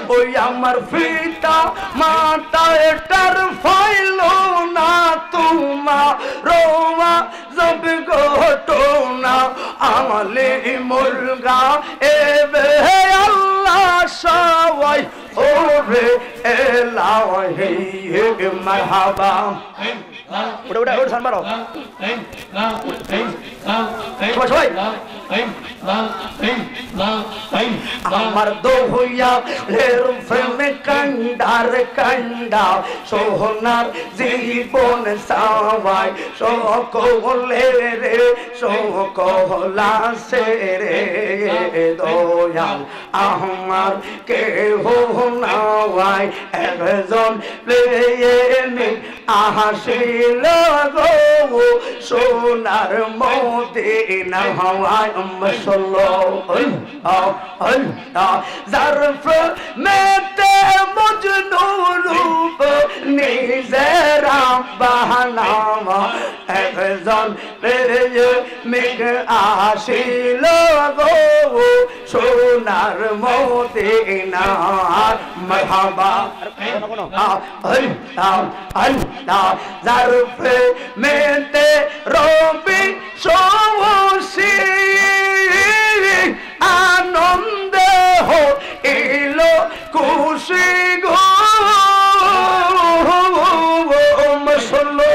ওই আমার ফিতা মাতায় টার ফাইলো না তোমা রোমা জব ঘটনা আমলে মুলগা এবে আল্লাহ সবাই ওরে এলাহি মারহাবা ওটা সান মারো সবাই আমার দোহইয়া লের ফেমে কান্ডার কান্ডা সোহনার জীবন সাওয়াই সকলে রে সকলা সে রে দয়াল আমার কে হো নাওয়াই একজন প্রেমিক আসিল গো সোনার মদিনা হাওয়ায় জারফ মেতে মজনু রূপ নিজেরা বাহানামা একজন প্রেমিক আসিল গো সোনার মদিনা মারহাবা জারফ মেতে রবি সৌসি আনন্দ হো এলো খুশি গো মশলো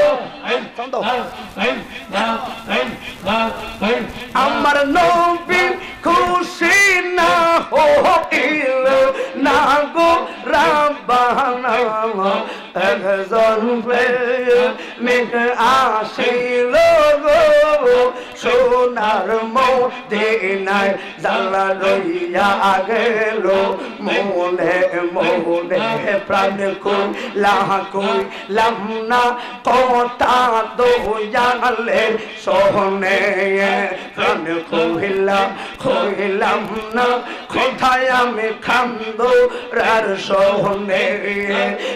আমার নবী খুশি না হইল না গো রাব্বানা একজন প্রেমিক আসিল গো সোনার মদিনায় জালা লইয়া গেল মনে মনে প্রাণ কইলাম না কথা দোয়ালে সোহনে প্রাণ কইলাম না কোথায় আমি খান্দ আর সোহনে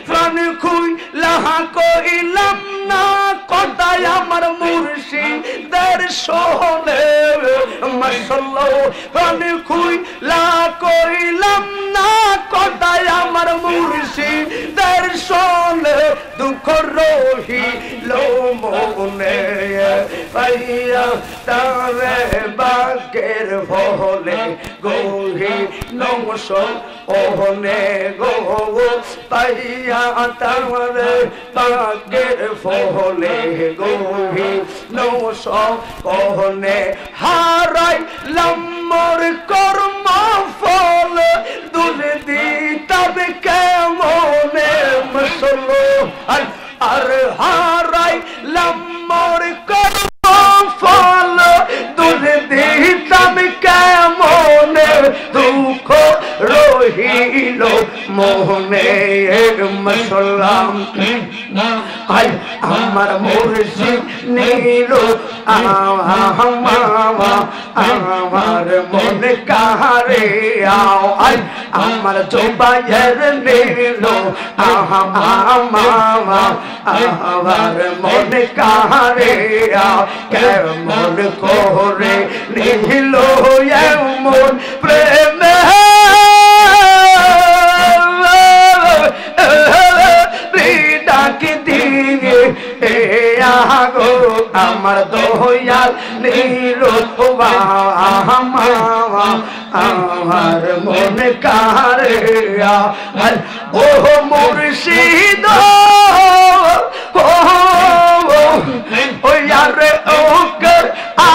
প্রাণ কইলাম না কোথায় আমার মুর্শিদের সোহনে মাশাআল্লাহ প্রাণ কইলাম না কোথায় আমার মুর্শিদের সোহনে দুঃখ রহিল মনে পাইয়া তারে বাগের ভলে গৌরী নমস ওহনে গো পাইয়া তারে বাগের ভলে গৌরী নমস ওহনে হারাইলাম মোর কর্ম ফল দুলে দিতাবে কেমনে মশলো আর হারাইলাম মোর কর্ম ফল দুলে দিতাবে কেমনে দুঃখ রহিল মোহনে সাল্লাম আই আমার মুর্শিদ নীল আমার মনে কাহারে আও আই আমার জোবায়ের নীল আমার মনে কাহারে আও কেমন করে নীল এমন প্রেমে ডাকি দিয়ে আগো আমার দয়াল নীল আমার মনে কারে ও মুর্শিদ ওয়ারে ওকর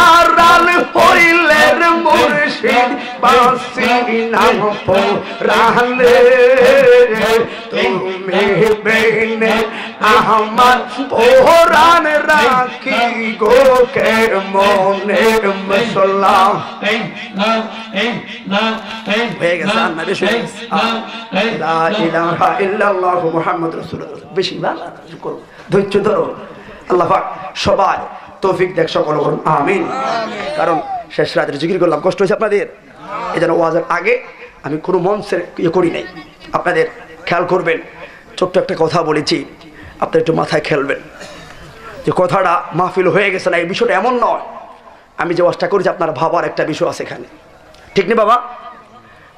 আরাল হইলের মুর্শিদ বাসি নাম পোরালে তুমি বেনে আমার পোরান রাখি গো কে মনে মসলা হয়ে গেছে নবী লা ইলাহা ইল্লাল্লাহু মুহাম্মাদুর রাসূলুল্লাহ বেশি ভালো করো ধৈর্য ধরো আল্লাহ পাক সবাই তৌফিক দেখ সকল করুন আমিন কারণ শেষ রাতের জিকির করলাম কষ্ট হয়েছে আপনাদের এজন্য ওয়াজের আগে আমি কোনো মঞ্চের ইয়ে করি নাই আপনাদের খেয়াল করবেন ছোট্ট একটা কথা বলেছি আপনারা একটু মাথায় খেলবেন যে কথাটা মাহফিল হয়ে গেছে না এই বিষয়টা এমন নয় আমি যে ওয়াজটা করেছি আপনার ভাবার একটা বিষয় আছে এখানে ঠিক নেই বাবা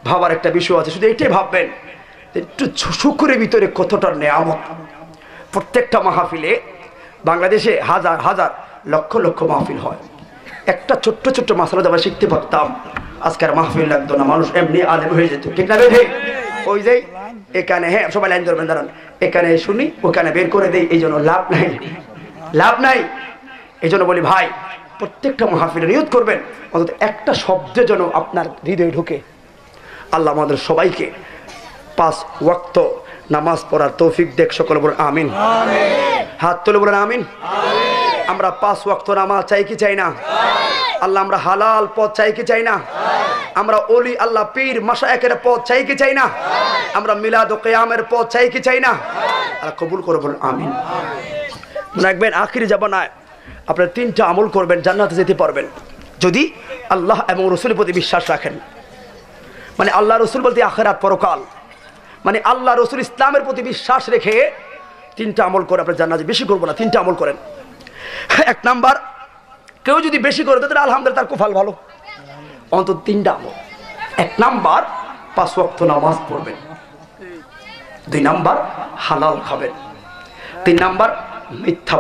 ভাবার একটা বিষয় আছে শুধু এটাই ভাববেন একটু শুকরের ভিতরে কতটা নেয়ামত প্রত্যেকটা মাহফিলে বাংলাদেশে হাজার হাজার লক্ষ লক্ষ মাহফিল হয় একটা ছোট্ট ছোট্ট মাসালা আমরা শিখতে পারতাম আজকের মাহফিল লাগতো না মানুষ এমনি আলেম হয়ে যেত ঠিক না বেঠে ওই যে এখানে হ্যাঁ সবাই লাইন ধরবেন দাঁড়ান এখানে শুনি ওখানে বের করে দেই এই জন্য লাভ নাই এই জন্য বলি ভাই প্রত্যেকটা মাহফিলে নিয়ত করবেন অন্তত একটা শব্দের জন্য আপনার হৃদয়ে ঢুকে আল্লাহ আমাদের সবাইকে 5 ওয়াক্ত নামাজ পড়ার তৌফিক দেখ সকল বলেন আমিন হাত তুলে বলেন আমিন আমরা 5 ওয়াক্ত নামাজ চাই কি চাই না আল্লাহ আমরা হালাল পথ চাই কি চাই না আমরা ওলি আল্লাহ পীর মাশায়েখের পথ চাই কি চাই না আমরা মিলাদ ও কিয়ামের পথ চাই কি চাই না আল্লাহ কবুল করে বলেন আমিন রাখবেন আখিরি জামানায় আপনারা 3টা আমল করবেন জান্নাতে যেতে পারবেন যদি আল্লাহ এবং রাসূলের প্রতি বিশ্বাস রাখেন মানে আল্লাহ রাসূল বলতে আখিরাত পরকাল মানে আল্লাহ রাসূল ইসলামের প্রতি বিশ্বাস রেখে 3টা আমল করে আপনারা জান্নাতে বেশি করব না 3টা আমল করেন 1 নাম্বার কেউ যদি বেশি করে তাহলে আলহামদুলিল্লাহ তার কপাল ভালো অন্তত 3টা আমল 1 নাম্বার 5 ওয়াক্ত নামাজ পড়বেন 2 নাম্বার হালাল খাবেন 3 নাম্বার মিথ্যা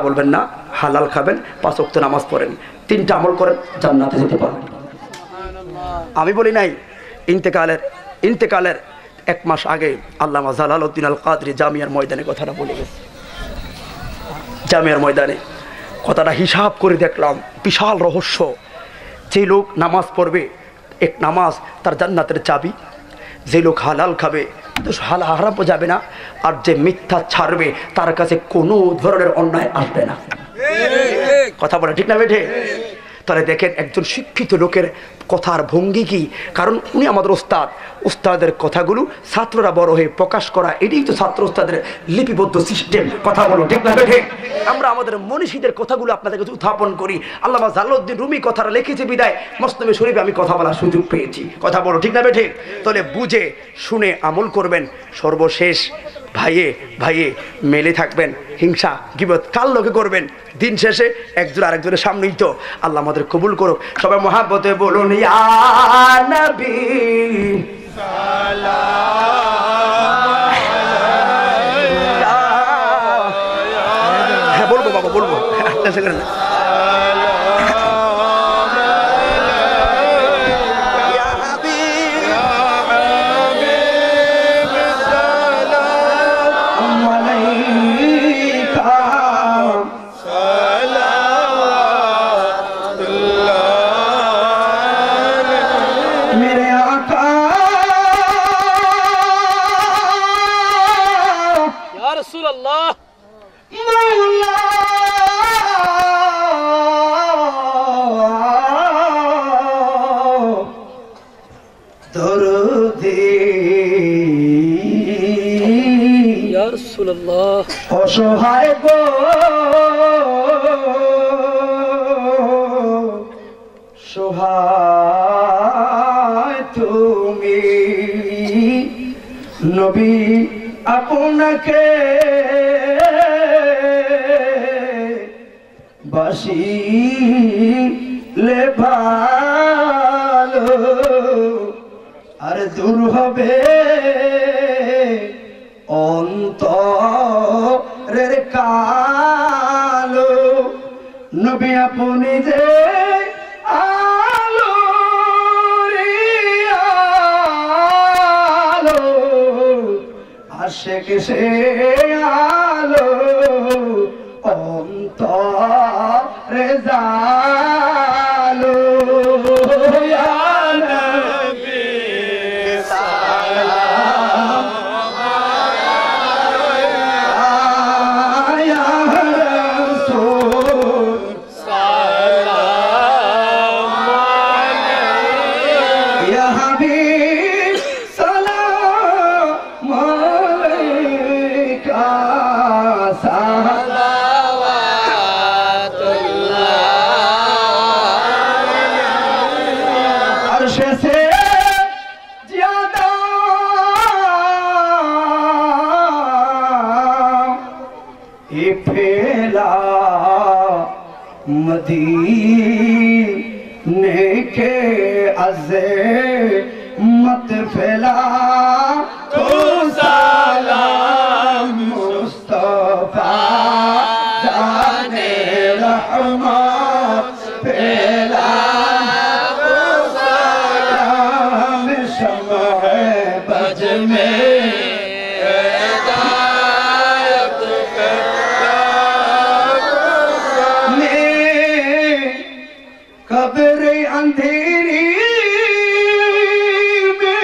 বলবেন না হালাল খাবেন 5 ওয়াক্ত নামাজ পড়েন 3টা আমল করেন জান্নাতে যেতে পারবেন আমি বলি নাই ইন্তেকালের 1 মাস আগে আল্লামা জালালউদ্দিন আল কাদরি জামিয়ার ময়দানে কথাটা বলে গেছে জামিয়ার ময়দানে কথাটা হিসাব করে দেখলাম বিশাল রহস্য যে লোক নামাজ পড়বে এক নামাজ তার জান্নাতের চাবি যে লোক হালাল খাবে তো হারাম যাবে না আর যে মিথ্যা ছাড়বে তার কাছে কোনো ধরনের অন্যায় আসবে না কথা বলে ঠিক না বেঠে তাহলে দেখেন একজন শিক্ষিত লোকের কথার ভঙ্গি কি কারণ উনি আমাদের ওস্তাদের কথাগুলো ছাত্ররা বড় হয়ে প্রকাশ করা এটাই তো ছাত্র ওস্তাদের লিপিবদ্ধ সিস্টেম কথা বলো ঠিক না বেঠে আমরা আমাদের মনীষীদের কথাগুলো আপনাদের কাছে উত্থাপন করি আল্লামা জালালউদ্দিন রুমি কথাটা লিখেছে বিদায় মসনদে শরীফে আমি কথা বলার সুযোগ পেয়েছি কথা বলো ঠিক না বেঠে তাহলে বুঝে শুনে আমল করবেন সর্বশেষ ভাইয়ে মেলে থাকবেন হিংসা গীবত কাল লোকে করবেন দিন শেষে একজন আরেকজনের সামনেই তো আল্লাহ আমাদের কবুল করুক সবাই মহাব্বতে বলুন ইয়া নবী হ্যাঁ বলবো বাবা বলবো অসহায় গো সহায় তুমি নবী আপনাকে বাসিলে ভালো আর দূর হবে অন্তরের কালো নবী আপনি যে আলো রে আলো আশেক সে আলো অন্তরে জালো ইয়া নবী সালাম ইয়া রাসূল সালাম আলাইহি ইয়া হাবিব সালাম আলাইকা मदीने के अज़मत फैला तो सलाम मुस्तफा जाने रहमत फैला तो सलाम शम्ह बज में कब्र अंधेरी में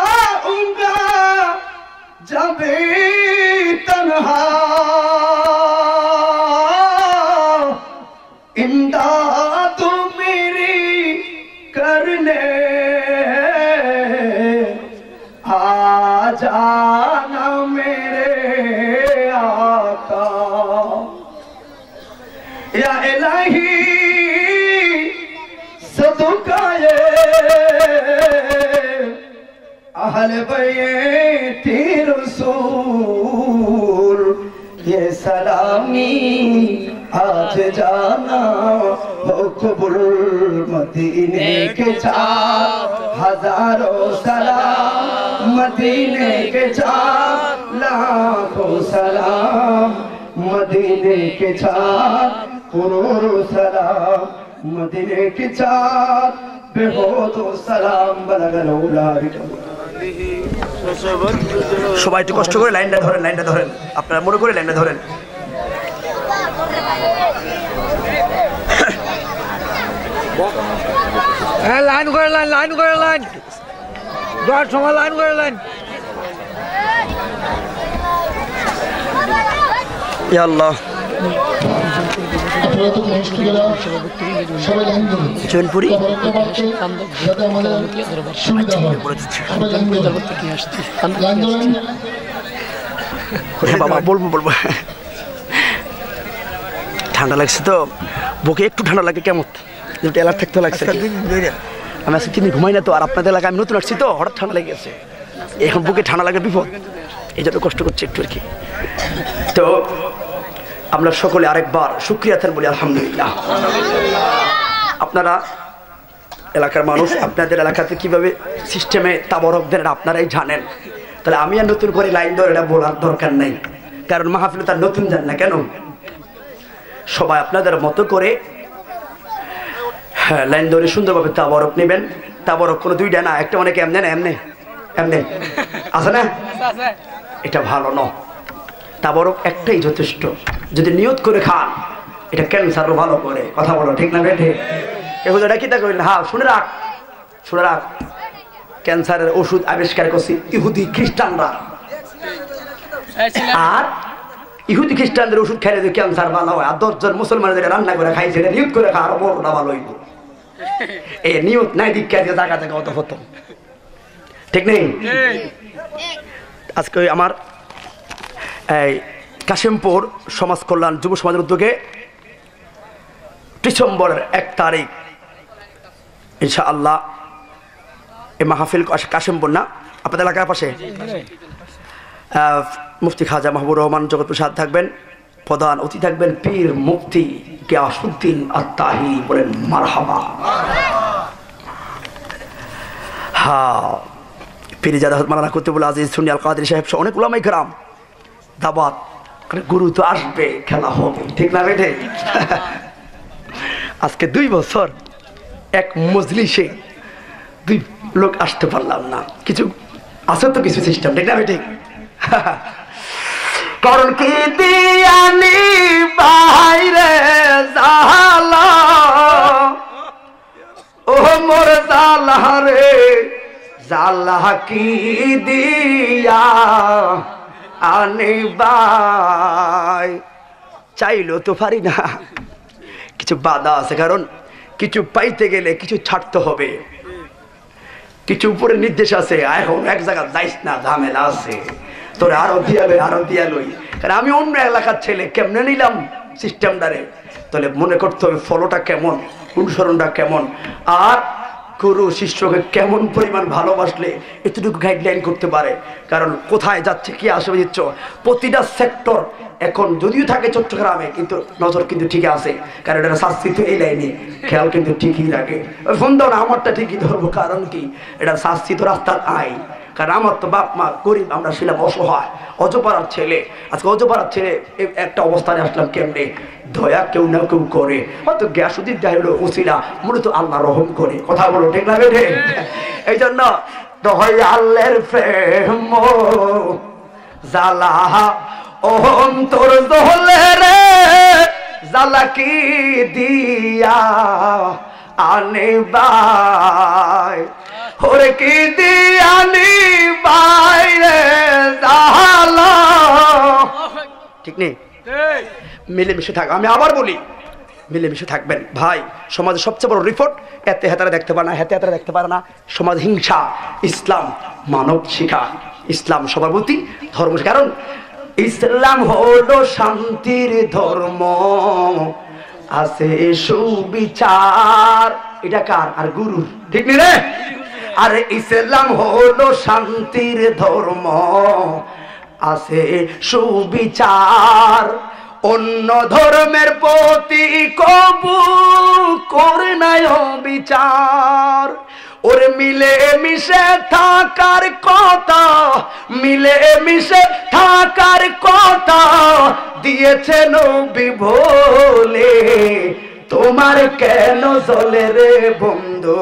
घबराऊंगा जब तन्हा इमदाद मेरी करने आ जाना मेरे आका या इलाही सदुकाए अहल बैती रसूल ये सलामी आज जाना हो कबूल मदीने के 4,000 सलाम मदीने के 4 लाखों सलाम मदीने के 4 करोड़ों सलाम मदीने के 4 बेहोदो सलाम बलगल उलारिक সবাই একটু কষ্ট করে লাইনটা ধরেন আপনারা মনে করে লাইনটা ধরেন হ্যাঁ লাইন করে লাইন দশ সময় লাইন করে লাইন ইয়া আল্লাহ জৈনপুরি বাবা বলবো ঠান্ডা লাগছে তো বুকে একটু ঠান্ডা লাগে কেমন যেটা এলাকা থাকতে লাগছে আমি আজকে 3 দিন ঘুমাই না তো আর আপনাদের এলাকায় আমি নতুন আসছি তো হঠাৎ ঠান্ডা লেগে গেছে এখন বুকে ঠান্ডা লাগে বিপদ এই জন্য কষ্ট করছি একটু আর কি তো আমরা সকলে আরেকবার শুকরিয়া আদান বলি আলহামদুলিল্লাহ আপনারা এলাকার মানুষ আপনাদের এলাকাতে কিভাবে সিস্টেমে তাবরক দেন আপনারাই জানেন তাহলে আমি আর নতুন করে লাইন ধরে এটা বলার দরকার নাই কারণ মাহফিলে তার নতুন জান না কেন সবাই আপনাদের মতো করে লাইন ধরে সুন্দরভাবে তাবরক নেবেন তাবরক কোনো দুইটা না একটা অনেকে এমনি না এমনি আছে না এটা ভালো নয় তাবরক একটাই যথেষ্ট যদি নিয়ত করে খান এটা ক্যান্সারও ভালো করে কথা বলো ঠিক না বেঠে এগুলো এটা কি তা করেন হ্যাঁ শুনে রাখ ক্যান্সারের ওষুধ আবিষ্কার করছে ইহুদি খ্রিস্টানরা আর ইহুদি খ্রিস্টানদের ওষুধ খাইলে যে ক্যান্সার ভালো হয় আর 10 জন মুসলমানদের রান্না করে খাইছে এটা নিয়ত করে খাওয়ার বড়টা ভালো হইব এই নিয়ত নাই দীক্ষা দিয়ে জায়গা অত প্রথম ঠিক নেই আজকে আমার এই কাশিমপুর সমাজ কল্যাণ যুব সমাজের উদ্যোগে ডিসেম্বরের 1 তারিখ ইনশাআল্লাহ এই মাহফিল কাশিমপুর না আপনাদের এলাকার পাশে মুফতি খাজা মাহবুবুর রহমান জগৎপ্রসাদ থাকবেন, প্রধান অতিথি থাকবেন পীর মুফতি গিয়াসউদ্দিন আত-তাহি। বলেন মারহাবা। হ্যাঁ, পীরজাদা হযরত মাওলানা কুতুবুল আজিজ সুন্নি আল কাদরি সাহেব অনেক উলামায়ে কেরাম দাওয়াত গুরু তো আসবে, খেলা হবে, ঠিক না বেঠে? আজকে 2 বছর এক মজলিসে 2 লোক আসতে পারলাম না, কিছু আছে তো কিছু সিস্টেম, ঠিক না বেঠে? কারণ কি দিয়ানি বাইরে জালা ও মোর জালা রে জালা কি দিয়া আনি বাই, চাইলো তো পারি না, কিছু বাধা আছে। কারণ কিছু পাইতে গেলে কিছু ছাড়তে হবে, কিছু উপরে নির্দেশ আছে, এখন এক জায়গায় যাইস না, ঝামেলা আছে, তোর আরো দিয়ালই। কারণ আমি অন্য এলাকার ছেলে, কেমনে নিলাম সিস্টেমটারে, তাহলে মনে করতে হবে ফলোটা কেমন, অনুসরণটা কেমন, আর গুরু শিষ্যকে কেমন পরিমাণ ভালোবাসলে এতটুকু গাইডলাইন করতে পারে। কারণ কোথায় যাচ্ছে, কি আসবে দিচ্ছ, প্রতিটা সেক্টর এখন যদিও থাকে চট্টগ্রামে, কিন্তু নজর কিন্তু ঠিকই আছে। কারণ এটা শাস্তি তো এই লাইনে, খেয়াল কিন্তু ঠিকই রাখে। ফোন দাও না, আমারটা ঠিকই ধরবো। কারণ কি, এটা শাস্তি তো রাস্তার আই। কারণ আমার তো বাপ মা গরিব, আমরা ছিলাম অসহায়, অজপাড়ার ছেলে। আজকে অজপাড়ার ছেলে একটা অবস্থানে আসলাম কেমনে, দয়া কেউ না কেউ করে, হয়তো গিয়াসউদ্দিন হলো ওসিলা, মূলত আল্লাহ রহম করে। কথা বলো, ঠিক না বেঠে? এই জন্য দয়ালের প্রেম জালা অন্তর দহলে রে জালা কি দিয়া আনে বাই, ওরে কি দিয়ানি বাইরে জালা, ঠিক নেই? মিলেমিশে থাক, আমি আবার বলি মিলেমিশে থাকবেন ভাই। সমাজের সবচেয়ে বড় রিপোর্ট, এতে হেতারা দেখতে পারে না, হেতে হেতারা দেখতে পারে না, সমাজ হিংসা। ইসলাম মানব শিখা, ইসলাম সবার প্রতি ধর্ম। কারণ ইসলাম হলো শান্তির ধর্ম, আছে সুবিচার। এটা কার? আর গুরুর, ঠিক নি রে? আর ইসলাম হলো শান্তির ধর্ম, আছে সুবিচার। অন্য ধর্মের প্রতি কবু করে নাই বিচার। ওরে মিলে মিশে থাকার কথা, মিলে মিশে থাকার কথা দিয়েছে নবী বলে। তোমার কেন জ্বলে রে বন্ধু,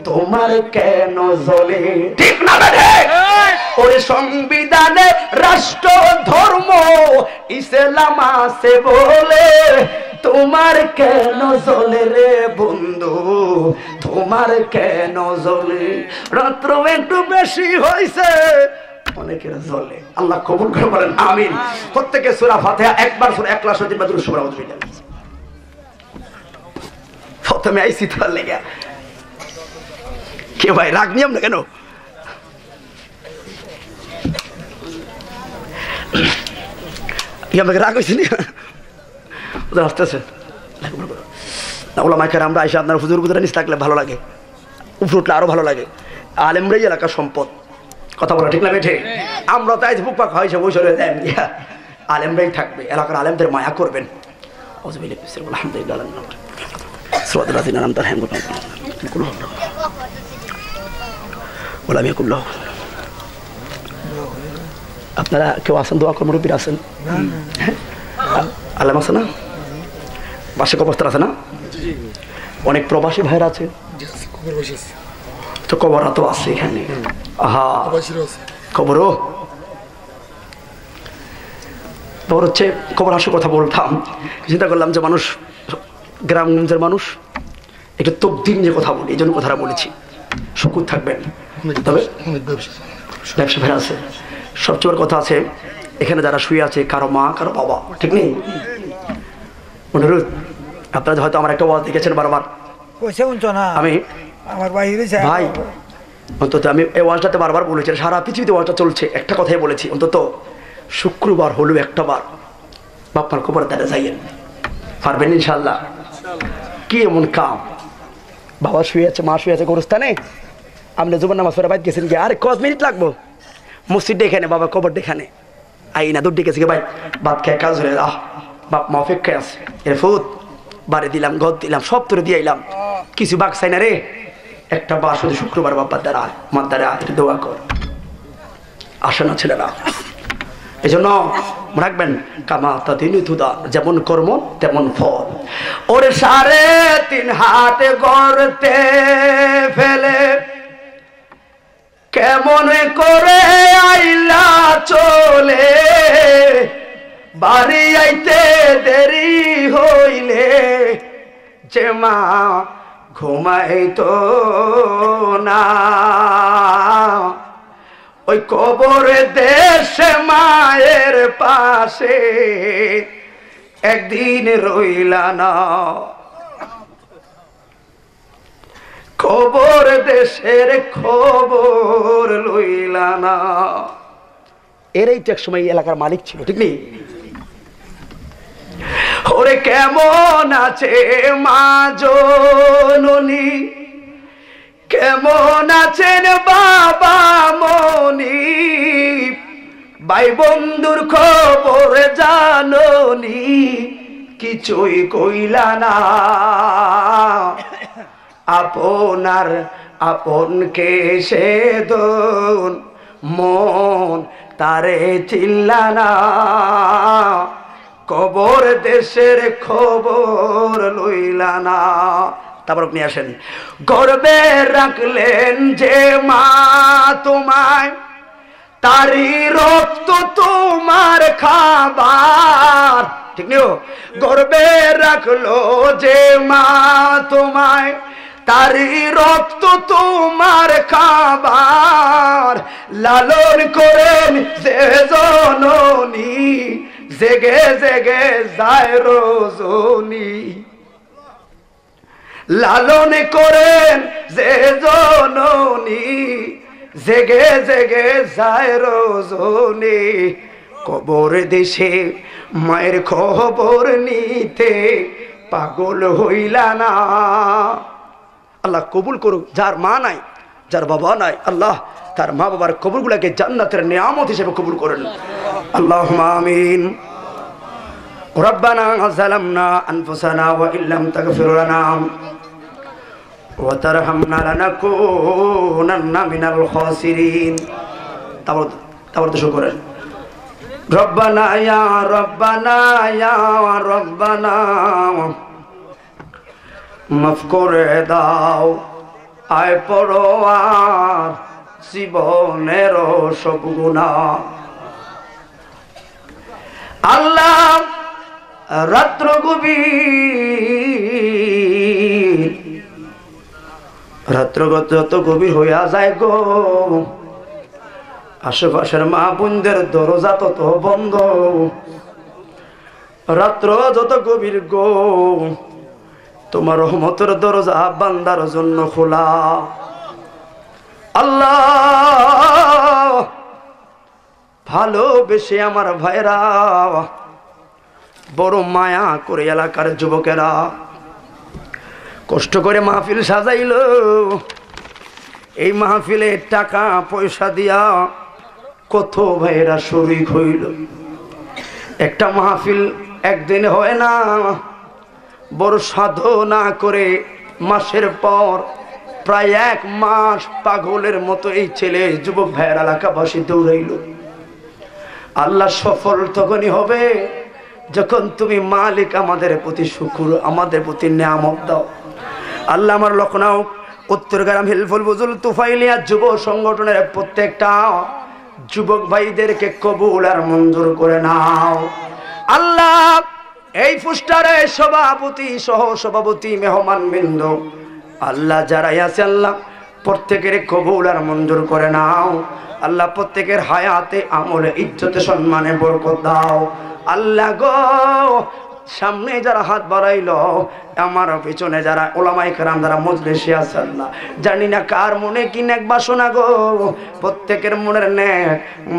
তোমার কেন জ্বলে, ঠিক না রে? ওরে সংবিধানে রাষ্ট্র ধর্ম ইসলাম আছে বলে, তোমার কেন জ্বলে রে বন্ধু, তোমার কেন জ্বলে? রাত্র একটু বেশি হয়েছে, অনেকের জ্বলে। আল্লাহ কবুল করে বলেন আমিন। প্রত্যেকে সূরা ফাতিহা একবার, সূরা ইখলাস হতে বাদুর সূরা উদ্বিল্লাহ। প্রথমে আইসি তোর লেগে কে ভাই, রাগ নিয়ম না কেন? রাগ হয়েছে না, আসতেছে ওলামায়ে কেরামরা আইসা আপনার হুজুর বুজুরা নিচে থাকলে ভালো লাগে, উপরে উঠলে আরো ভালো লাগে। আলেমরাই এলাকার সম্পদ, কথা বলা ঠিক না বেঠে? আমরা তাই বুক পাক হয়েছে বৈশরে দেন, আলেমরাই থাকবে, এলাকার আলেমদের মায়া করবেন। আলহামদুলিল্লাহ। আপনারা কেউ আছেন, দোয়া কর্ম রূপীর আছেন, আলেম আছে না? পাশে কবরস্থান আছে না? অনেক প্রবাসী ভাইরা আছে তো, কবরা তো আছে এখানে। খবরও খবর হচ্ছে, খবর আসার কথা বলতাম, চিন্তা করলাম যে মানুষ, গ্রামগঞ্জের মানুষ একটু তকদির নিয়ে কথা বলি, এই জন্য কথাটা বলেছি। শুকুর থাকবেন। তবে ব্যবসা ভাইরা আছে, সবচেয়ে বড় কথা আছে, এখানে যারা শুয়ে আছে কারো মা কারো বাবা, ঠিক নেই? অনুরোধ, আপনারা হয়তো আমার একটা ওয়াজ দেখেছেন বারবার, আমি ভাই অন্তত আমি এই ওয়াজটাতে বারবার বলেছি, সারা পৃথিবীতে ওয়াজটা চলছে, একটা কথাই বলেছি, অন্তত শুক্রবার হলেও একটা বার বাপ্পার খবর দ্বারা যাইয়েন, পারবেন ইনশাল্লাহ? কি এমন কাম, বাবা শুয়ে আছে, মা শুয়ে আছে গোরস্থানে, আপনি জুমার নামাজ পড়ে বাইরে গেছেন কি, আরে কত মিনিট লাগবো, মসজিদ এখানে, বাবা কবর এখানে, আই না দৌড় ডেকেছে ভাই, ভাত খেয়ে কাজ হয়ে, বাপ মা অপেক্ষায় আছে, এর ফুত বাড়ি দিলাম, ঘর দিলাম, সব তোরে দিয়ে আইলাম, কিছু বাক চাই না রে, একটা বার শুধু শুক্রবার বাপ্পার দ্বারা মার দ্বারা একটু দোয়া কর, আসে না ছেলেরা। এই জন্য রাখবেন, কামা তাদিনী তুদা, যেমন কর্ম তেমন ফল। ওরে 3.5 হাত গড়তে ফেলে কেমন করে আইলা চলে, বাড়ি আইতে দেরি হইলে যে মা ঘুমাইতো না, ওই কবর দেশে মায়ের পাশে একদিন রইলা না, খবর দেশের খবর লইলা না। এরাই তো এক সময় এলাকার মালিক ছিল, ঠিক নেই? ওরে কেমন আছে মা জননী, কেমন আছেন বাবা মনি, ভাই বন্ধুর খবর জাননি, কিছুই কইলা না, আপনার আপনকে সে দন মন তারে চিল্লা না, কবর দেশের খবর লইলা না। তারপর আপনি আসেন, গর্বে রাখলেন যে মা তোমায়, তারি রক্ত তোমার খাবার, ঠিক নেই? গর্বে রাখলো যে মা তোমায়, তারি রক্ত তোমার খাবার, লালন করেন যে জননী, জেগে জেগে যায় রজনী, লালন করেন যে জননী, জেগে জেগে যায় রজনী, কবর দেশে মায়ের খবর নিতে পাগল হইলা না। আল্লাহ কবুল করুক, যার মা নাই, যার বাবা নাই, আল্লাহ তার মা বাবার কবরগুলোকে জান্নাতের নিয়ামত হিসেবে কবুল করেন, আল্লাহুম্মা আমিন। রব্বানা যালামনা আনফুসানা ওয়া ইল্লাম তাগফির লানা ওয়া তারহামনা লানাকুনান্না মিনাল খাসিরিন। তারপর তো শুরু করেন, রব্বানা ইয়া রব্বানা ইয়া রব্বানা মাফ করে দাও আয় পরোয়ার জীবনের সব গুনাহ। আল্লাহ রাত্র গভীর, রাত্র যত গভীর হইয়া যায় গো, আশেপাশের মা বোনদের দরজা তত বন্ধ, রাত্র যত গভীর গো, তোমার রহমতের দরজা বান্দার জন্য খোলা। আল্লাহ ভালোবেসে আমার ভাইরা, বড় মায়া করে এলাকার যুবকেরা কষ্ট করে মাহফিল সাজাইল, এই মাহফিলে টাকা পয়সা দিয়া কত ভাইরা শরীক হইল। একটা মাহফিল একদিন হয় না, বড় সাধনা করে মাসের পর প্রায় 1 মাস পাগলের মতো এই ছেলে যুবক ভাইয়ের এলাকাবাসী দৌড়াইল। আল্লাহ সফল তখনই হবে যখন তুমি মালিক আমাদের প্রতি শুকর, আমাদের প্রতি নিয়ামত দাও। আল্লাহ আমার লখনৌ উত্তরগ্রাম হিলফুল বুজুল তুফাইলিয়া যুব সংগঠনের প্রত্যেকটা যুবক ভাইদেরকে কবুল আর মঞ্জুর করে নাও। আল্লাহ এই পোস্টারে সভাপতি সহ সভাপতি মেহমান বৃন্দ আল্লাহ যারাই আছে আল্লাহ প্রত্যেকের কবুল আর মঞ্জুর করে নাও। আল্লাহ প্রত্যেকের হায়াতে আমলে ইজ্জতে সম্মানে বরকত দাও। আল্লাহ গো সামনে যারা হাত বাড়াইলো, আমার পিছনে যারা ওলামায়ে কেরাম যারা মজলিসে আছেন, না জানি না কার মনে কি নেক বাসনা গো, প্রত্যেকের মনের নেক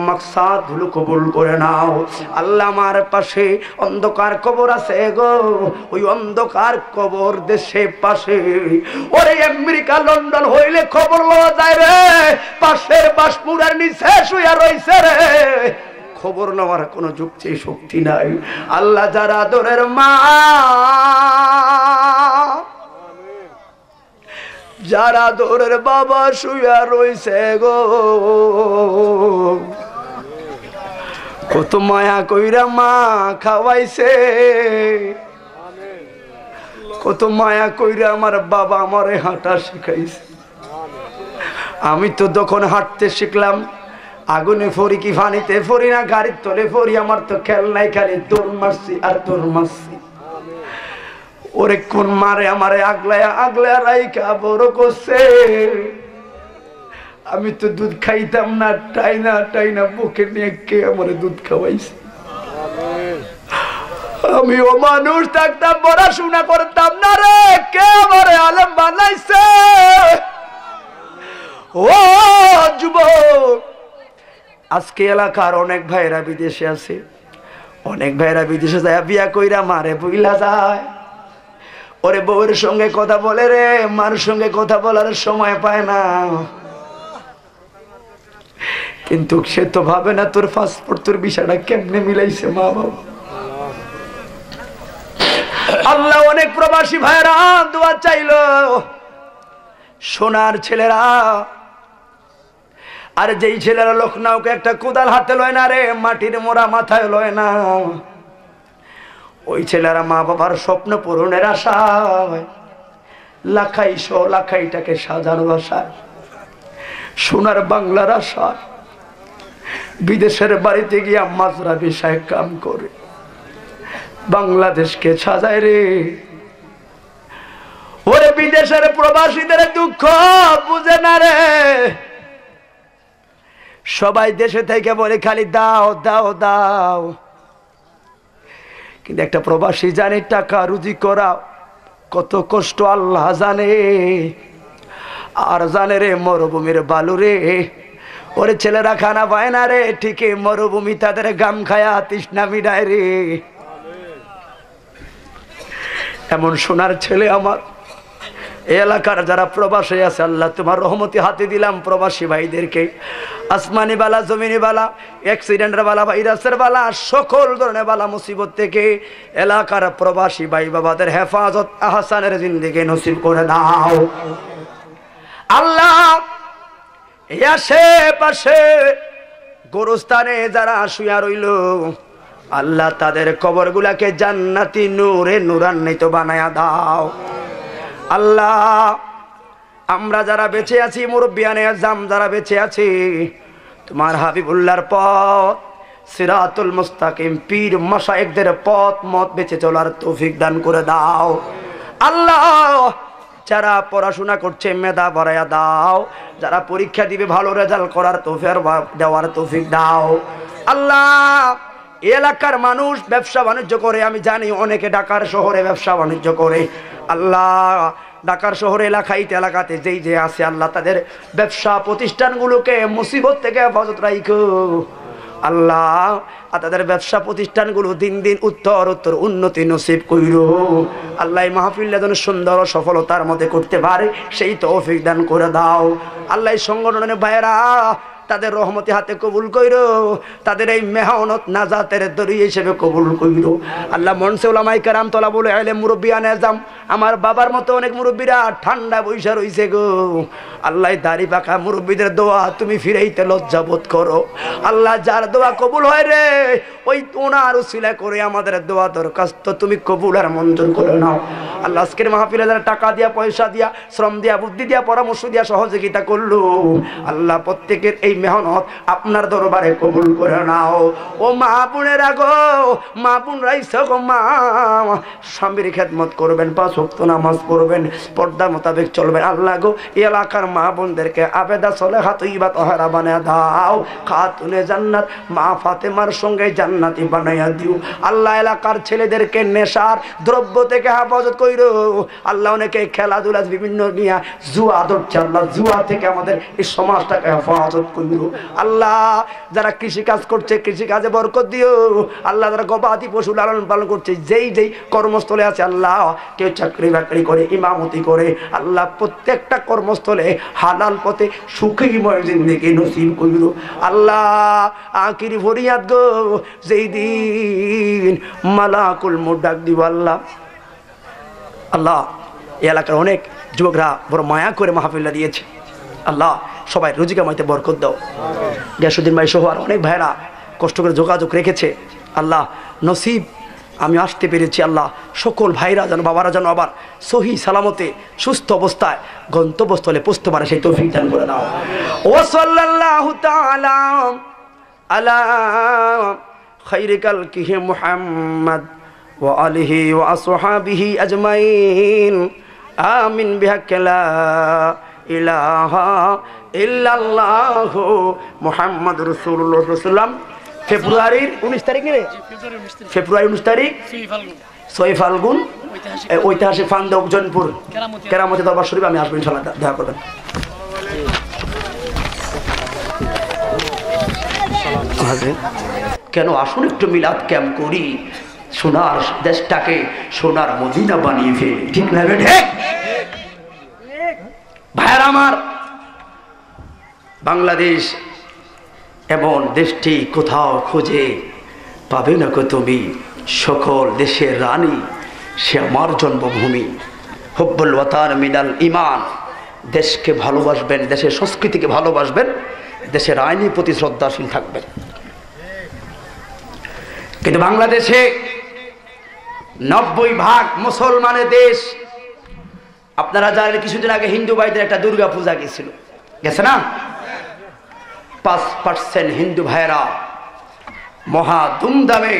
মাকসাদ গুলো কবুল করে নাও আল্লাহ। আমার পাশে অন্ধকার কবর আছে গো, ওই অন্ধকার কবর দেশে পাশে, ওরে আমেরিকা লন্ডন হইলে খবর লওয়া যায় রে, পাশের বাসপুরার নিচে শুয়া রইছে রে, খবর নেওয়ার কোনো যুক্তি শক্তি নাই। আল্লাহ যারা আদরের মা, যারা আদরের বাবা শুয়া রইছে গো, কত মায়া কইরা মা খাওয়াইছে, কত মায়া কইরা আমার বাবা আমারে হাঁটা শিখাইছে। আমি তো যখন হাঁটতে শিখলাম আগুনে ফরি কি পানিতে ফরি না গাড়ির তলে ফরি, আমার তো খেল নাই, খালি দৌড় মারছি আর দৌড় মারছি। ওরে কোন মারে আমারে আগলায়া আগলায়া রাইকা বড় করছে। আমি তো দুধ খাইতাম না, টাইনা টাইনা বুকে নিয়ে কে আমারে দুধ খাওয়াইছে। আমিও মানুষ থাকতাম, পড়াশোনা করতাম না রে, কে আমারে আলেম বানাইছে। ও যুবক, আজকে এলাকার অনেক ভাইরা বিদেশে আছে, অনেক ভাইরা বিদেশে যায় বিয়া কইরা মারে বুইলা যায়। ওরে বউয়ের সঙ্গে কথা বলে রে, মার সঙ্গে কথা বলার সময় পায় না, কিন্তু সে তো ভাবে না তোর পাসপোর্ট তোর ভিসাটা কেমনে মিলাইছে মা বাবা। আল্লাহ অনেক প্রবাসী ভাইরা দোয়া চাইলো, সোনার ছেলেরা, আর যেই ছেলেরা লখনৌকে একটা কোদাল হাতে লয় না রে, মাটির মোড়া মাথায় লয় না, ওই ছেলেরা মা বাবার স্বপ্ন পূরণের আশায় লাখাই শো লাখাইটাকে সাজানোর আশায়, সোনার বাংলার আশায় বিদেশের বাড়িতে গিয়া মাজরা বিষয় কাম করে বাংলাদেশকে সাজায় রে। ওরে বিদেশের প্রবাসীদের দুঃখ বুঝে না রে, সবাই দেশে থেকে বলে খালি দাও দাও দাও, কিন্তু একটা প্রবাসী জানে টাকা রুজি করা কত কষ্ট আল্লাহ জানে। আর জানে রে মরুভূমির বালু রে, ওরে ছেলেরা খানা পায় না রে, ঠিকই মরুভূমি তাদের গাম খায়া তৃষ্ণা মিটায় রে। এমন সোনার ছেলে আমার এলাকার যারা প্রবাসী আছে, আল্লাহ তোমার রহমতি হাতে দিলাম প্রবাসী ভাইদেরকে, আসমানি বালা জমিনি বালা অ্যাক্সিডেন্টের বালা ভাইরাসের বালা সকল ধরনের বালা মুসিবত থেকে এলাকার প্রবাসী ভাই বাবাদের হেফাজত আহসানের জিন্দেগি নসিব করে দাও আল্লাহ। আশেপাশে গোরস্থানে যারা শুয়া রইল আল্লাহ তাদের কবরগুলাকে জান্নাতি নূরে নূরান্বিত বানায়া দাও আল্লাহ। আমরা যারা বেঁচে আছি, মুরব্বিয়ানে আজম যারা বেঁচে আছি, তোমার হাবিবুল্লাহর পথ সিরাতুল মুস্তাকিম পীর মাশায়েখদের পথ মত বেঁচে চলার তৌফিক দান করে দাও আল্লাহ। যারা পড়াশোনা করছে মেধা বাড়ায়া দাও, যারা পরীক্ষা দিবে ভালো রেজাল্ট করার তৌফিক দেওয়ার তৌফিক দাও আল্লাহ। এলাকার মানুষ ব্যবসা বাণিজ্য করে, আমি জানি অনেকে ঢাকার শহরে ব্যবসা বাণিজ্য করে আল্লাহ। ঢাকার শহরে এলাকাতে যেই যে আছে আল্লাহ, তাদের ব্যবসা প্রতিষ্ঠানগুলোকে মুসিবত থেকে হেফাজত রাখো আল্লাহ। আর তাদের ব্যবসা প্রতিষ্ঠানগুলো দিন দিন উত্তর উন্নতি নসিব কইরো আল্লাহ। মাহফিলটা যেন সুন্দর সফলতার মধ্যে করতে পারে সেই তৌফিক দান করে দাও আল্লাহ। সংগঠনের ভাইয়েরা তাদের রহমতি হাতে কবুল কইরো, তাদের এই মেহনত নাজাতের দরিয়া হিসেবে কবুল কইরো আল্লাহ। মনসে উলামায়ে কেরাম তলাবুল ইলম মুরব্বিয়ানে আজম আমার বাবার মতো অনেক মুরব্বীরা ঠান্ডা বৈশা রইছে গো আল্লাহ। দাড়ি পাকা মুরব্বীদের দোয়া তুমি ফিরাইতে লজ্জা বোধ করো আল্লাহ। যার দোয়া কবুল হয় রে, ওই ওনার উসিলা করে আমাদের দোয়া দরখাস্ত তুমি কবুল আর মঞ্জুর করে নাও আল্লাহ। আজকের মাহফিলে যারা টাকা দিয়া পয়সা দিয়া শ্রম দিয়া বুদ্ধি দিয়া পরামর্শ দিয়া সহযোগিতা করলো আল্লাহ, প্রত্যেকের এই মেহনত আপনার দরবারে কবুল করে নাও। ও মা বোনেরা গো, মা বোন রাইছো গো, মা স্বামীর খেদমত করবেন, 5 ওয়াক্ত নামাজ পড়বেন, পর্দা মোতাবেক চলবেন। আল্লাহ গো, এলাকার মা বোনদেরকে আবেদা সলেহা তৈবা তহারা বানায় দাও, খাতুনে জান্নাত মা ফাতেমার সঙ্গে জান্নাতি বানাইয়া দিও। আল্লাহ এলাকার ছেলেদেরকে নেশার দ্রব্য থেকে হেফাজত কইরো। আল্লাহ অনেকে খেলাধুলা বিভিন্ন নিয়ে জুয়া ধরছে, আল্লাহ জুয়া থেকে আমাদের এই সমাজটাকে হেফাজত কইরো। আল্লাহ যারা কৃষি কাজ করছে, কৃষি কাজে বরকত দিও। আল্লাহ যারা গবাদি পশু লালন পালন করছে, যেই যেই কর্মস্থলে আছে, আল্লাহ কেউ চাকরি বাকরি করে, ইমামতি করে, আল্লাহ প্রত্যেকটা কর্মস্থলে হালাল পথে সুখীময় জিন্দেগি নসিব কইরো। আল্লাহ আখিরি ফরিয়াদ গো, যেই দিন মালাকুল মউত ডাক দিব, আল্লাহ আল্লাহ এই এলাকার অনেক যুবকরা বড় মায়া করে মাহফিলটা দিয়েছে। আল্লাহ সবাই রুজি কামাইতে বরকত দাও। গ্যাসুদ্দিন ভাই সহ আর অনেক ভাইরা কষ্ট করে যোগাযোগ রেখেছে। আল্লাহ নসিব আমি আসতে পেরেছি। আল্লাহ সকল ভাইরা যেন, বাবারা যেন আবার সহি সালামতে সুস্থ অবস্থায় গন্তব্যস্থলে পৌঁছতে পারে, সেই তৌফিক দান করে দাও। ও সাল্লাল্লাহু তাআলা আলা খায়রি খালকিহি মুহাম্মদ ওয়া আলিহি ওয়া আসহাবিহি আজমাইন। আমিন বিহাক্কি লা ইলাহা ইল্লাল্লাহু মুহাম্মাদুর রাসূলুল্লাহ সাল্লাল্লাহু আলাইহি ওয়াসাল্লাম। ফেব্রুয়ারির 19 তারিখ নেবে, ফেব্রুয়ারি 19 তারিখ 6 ফাল্গুন, ঐতিহাসিক ফান্দক জনপুর কেরামতি দরবার শরীফ আমি আসবো ইনশাআল্লাহ, দেখা করবেন। কেন আসুন একটু মিলাদ ক্যাম্প করি, সোনার দেশটাকে সোনার মদিনা বানিয়ে ফেলি, ঠিক না বেঠে? ভাইয়ার আমার, বাংলাদেশ এমন দেশটি কোথাও খুঁজে পাবে না কো তুমি, সকল দেশের রানী সে আমার জন্মভূমি। হুব্বুল ওয়াতান মিনাল ঈমান, দেশকে ভালোবাসবেন, দেশের সংস্কৃতিকে ভালোবাসবেন, দেশের আইনের প্রতি শ্রদ্ধাশীল থাকবেন। কিন্তু বাংলাদেশে 90% মুসলমানের দেশ। আপনারা জানেন কিছুদিন আগে হিন্দু ভাইদের একটা দুর্গা পূজা গেছিল, গেছে না? 5% হিন্দু ভাইরা মহা ধুমধামে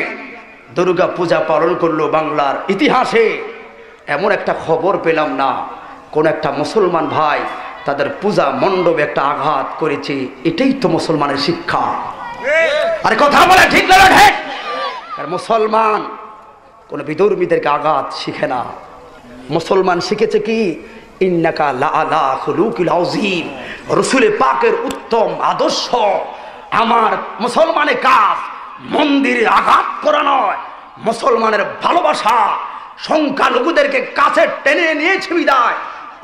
দুর্গা পূজা পালন করলো। বাংলার ইতিহাসে এমন একটা খবর পেলাম না কোন একটা মুসলমান ভাই তাদের পূজা মণ্ডপে একটা আঘাত করেছে। এটাই তো মুসলমানের শিক্ষা। আরে কথা বলে ঠিক না? ঠিক। আর মুসলমান কোন বিধর্মীদেরকে আঘাত শিখে না। মুসলমান শিখেছে কি? ইন্নাকা লাআলা খুলুকিল আযীম, রাসূল পাকের উত্তম আদর্শ। আমার মুসলমানের কাজ মন্দিরে আঘাত করা নয়, মুসলমানের ভালোবাসা। সংখ্যালঘুদেরকে কাছে টেনে নিয়েছে বিদায়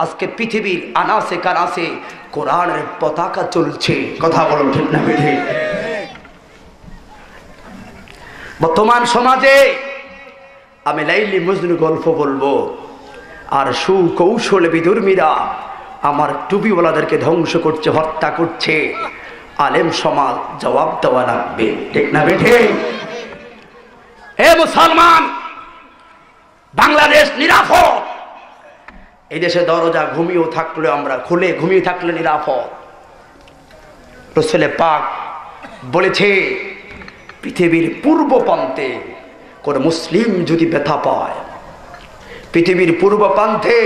আজকে পৃথিবীর আনাসে কানাসে কোরআনের পতাকা চলছে। কথা বলো ঠিক না বেঠে? বর্তমান সমাজে আমি লাইলি মজনু গল্প বলবো, আর সুকৌশলে বিধর্মীরা আমার টুপিওয়ালাদেরকে ধ্বংস করছে, হত্যা করছে। আলেম সমাজ জবাব দেওয়া লাগবে, ঠিক না বেঠে? হে মুসলমান, বাংলাদেশ নিরাপদ। এই দেশে দরজা ঘুমিয়েও থাকলে, আমরা খুলে ঘুমিয়ে থাকলে নিরাপদ। রাসূল পাক বলেছে, পৃথিবীর পূর্ব প্রান্তে কোন মুসলিম যদি ব্যথা পায়, পৃথিবীর পূর্ব প্রান্তে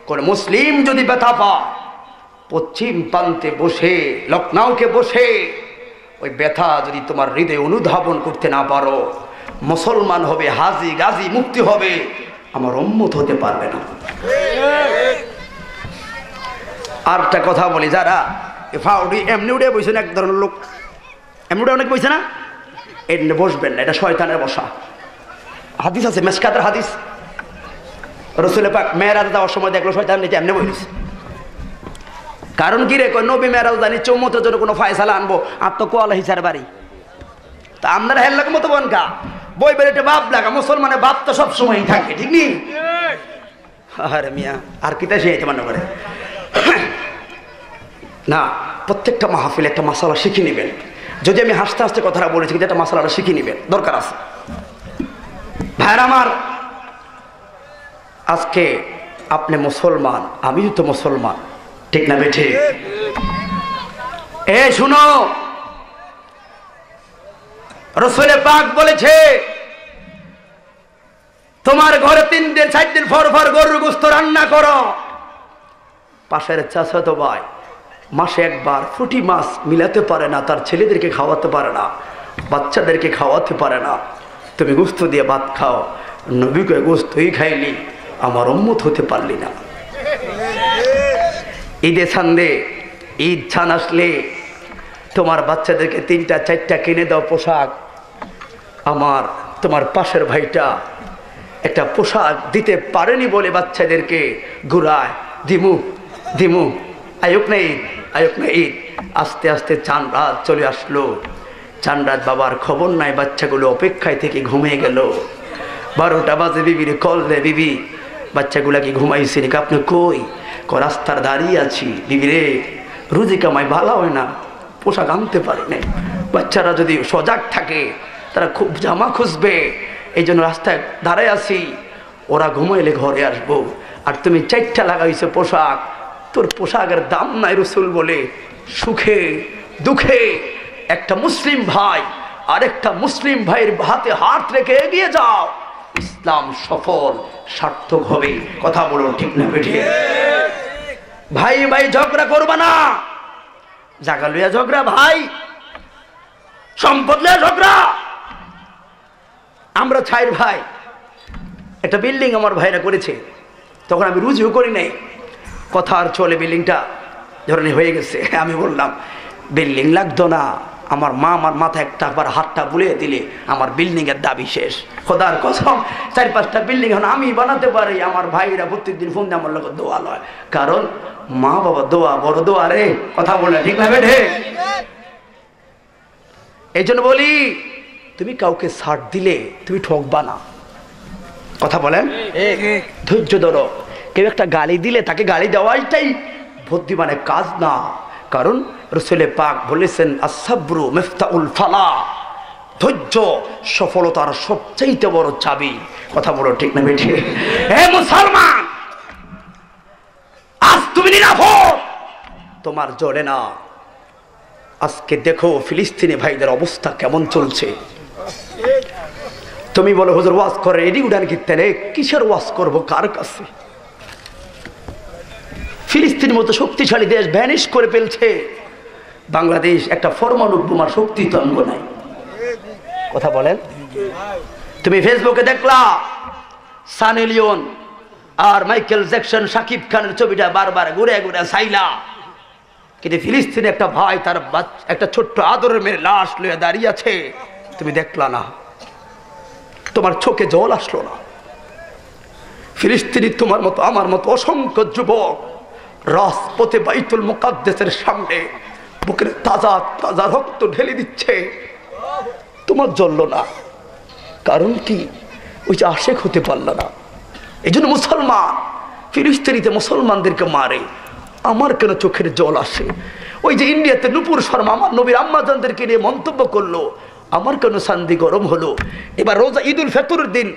কোন মুসলিম যদি ব্যথা পায়, পশ্চিম প্রান্তে বসে, লখনৌকে বসে ওই ব্যথা যদি তোমার হৃদয়ে অনুধাবন করতে না পারো, মুসলমান হবে, হাজি গাজী মুক্তি হবে, আমার উম্মত হতে পারবে না। আর একটা কথা বলি, যারা এমনি উঠে বসে না, এক ধরনের লোক এমনি উঠে অনেক বসে না, এমনি বসবেন না, এটা শয়তানের বসা। হাদিস আছে, মেশকাতের হাদিস, রাসূল পাক মেরাজ দেওয়ার সময় দেখলো শয়তান নিচে এমনি বসেছে। কারণ কি রে? নবী মেরাজ জানি চৌমতের জন্য কোনো ফয়সালা আনবো, আর তো কোয়ালা হিসার বাড়ি, তা আপনারা হেল্লার মতো বনকা বই বেড়েটে বাপ লাগা। মুসলমানের বাপ তো সবসময়ই থাকে, ঠিক নেই? আরে মিয়া, আর কিতা সে মনে করে না। প্রত্যেকটা মাহফিলে একটা মাসালা শিখে নেবেন। যদি আমি হাসতে হাসতে কথাটা বলেছি, কিন্তু একটা মাসালাটা শিখে নেবেন, দরকার আছে। ভাইরা আমার, আজকে আপনি মুসলমান, আমিও তো মুসলমান, ঠিক না বেঠে? শুনো, রাসূল পাক বলেছে তোমার ঘরে 3 দিন 4 দিন পর গরুর গোশত রান্না করো। পাশের চাচাতো ভাই মাসে একবার ফুটি মাছ মিলাতে পারে না, তার ছেলেদেরকে খাওয়াতে পারে না, বাচ্চাদেরকে খাওয়াতে পারে না, তুমি গোশত দিয়ে ভাত খাও। নবীকে গোশতই খাইলি, আমার উম্মত হতে পারলি না। ঈদে ছান্দে ঈদ ছান আসলে তোমার বাচ্চাদেরকে 3টা 4টা কিনে দাও পোশাক। তোমার পাশের ভাইটা একটা পোশাক দিতে পারেনি বলে বাচ্চাদেরকে ঘুরায় দিমু আয়ুক না ঈদ। আস্তে আস্তে চাঁদ রাত চলে আসলো। চাঁদ রাত বাবার খবর নাই, বাচ্চাগুলো অপেক্ষায় থেকে ঘুমিয়ে গেল। 12টা বাজে বিবির কল দেয়, বিবি বাচ্চাগুলা কি ঘুমাইছে নাকি? আপনি কই? রাস্তার দাঁড়িয়ে আছি। বিবি রে, রুজি কামাই ভালো হয় না, পোশাক আনতে পারি নাই। বাচ্চারা যদি সজাগ থাকে তারা খুব জামা খুঁজবে, এই জন্য রাস্তায় দাঁড়ায় আছি, ওরা ঘুমাইলে ঘরে আসবো। আর তুমি 4টা লাগাইছো পোশাক, তোর পোশাকের দাম নাই। রাসূল বলে সুখে দুঃখে একটা মুসলিম ভাই আরেকটা মুসলিম ভাইয়ের হাতে হাত রেখে এগিয়ে যাও, ইসলাম সফল সার্থক হবে। কথা বলো ঠিক না বেঠিক? ভাই ভাই ঝগড়া করবা না, জায়গা লইয়া ঝগড়া, ভাই সম্পদ লইয়া ঝগড়া। আমরা 4 ভাই, একটা বিল্ডিং আমার ভাইরা করেছে, তখন আমি রুজিও করি নাই। কথা আর চলে, বিল্ডিংটা ধরনের হয়ে গেছে। আমি বললাম বিল্ডিং লাগতো না, আমার মা আমার মাথায় একবার হাতটা বুলিয়ে দিলে আমার বিল্ডিং এর দাবি শেষ। খোদার কসম 4-5টা বিল্ডিং এখন আমি বানাতে পারি। আমার ভাইরা প্রত্যেকদিন ফোন দিয়ে আমার লোক দোয়া লয়, কারণ মা বাবা দোয়া বড় দোয়া রে। কথা বলে ঠিক না বেঠে? এই জন্য বলি, তুমি কাউকে ছাড় দিলে তুমি ঠকবা না। কথা বলেন, ধৈর্য ধরো। কেউ একটা গালি দিলে তাকে গালি দেওয়াটাই বুদ্ধিমানের কাজ না, কারণ রাসূল পাক বলেছেন আস-সাবরু মিফতাহুল ফালাহ, ধৈর্য সফলতার সবচেয়ে বড় চাবি। কথা বলো ঠিক না বেঠে? হে মুসলমান, আজ তুমি নিরাপদ, তোমার জোরে না। আজকে দেখো ফিলিস্তিনি ভাইদের অবস্থা কেমন চলছে। তুমি বলো হুজুর ওয়াজ করে এডি উড়ান কীর্তনে, কিসের ওয়াজ করবো কার কাছে? ফিলিস্তিনের মতো শক্তিশালী দেশ ভ্যানিশ করে ফেলছে। বাংলাদেশ একটা পরমাণু বোমার শক্তি তো অঙ্গ নাই। কথা বলেন। তুমি ফেসবুকে দেখলা সানি লিওন আর মাইকেল জ্যাকসন শাকিব খানের ছবিটা বারবার ঘুরে ঘুরে চাইলা, কিন্তু ফিলিস্তিনে একটা ভাই তার একটা ছোট্ট আদরের মেয়ের লাশ লইয়া দাঁড়িয়ে আছে, তুমি দেখলা না, তোমার চোখে জল আসলো না। ফিলিস্তিনি তোমার মতো আমার মতো অসংখ্য যুবক রাজপথে বাইতুল মুকাদ্দাসের সামনে বুকের তাজা তাজা রক্ত ঢেলে দিচ্ছে, তোমার জ্বলল না। কারণ কি? ওই যে আশেক হতে পারল না। এই জন্য মুসলমান ফিলিস্তিনিতে মুসলমানদেরকে মারে, আমার কেন চোখের জল আসে? ওই যে ইন্ডিয়াতে নূপুর শর্মা আমার নবীর আম্মাজানদেরকে নিয়ে মন্তব্য করলো, আমার কেন শান্তি গরম হলো? এবার রোজা ঈদুল ফিতরের দিন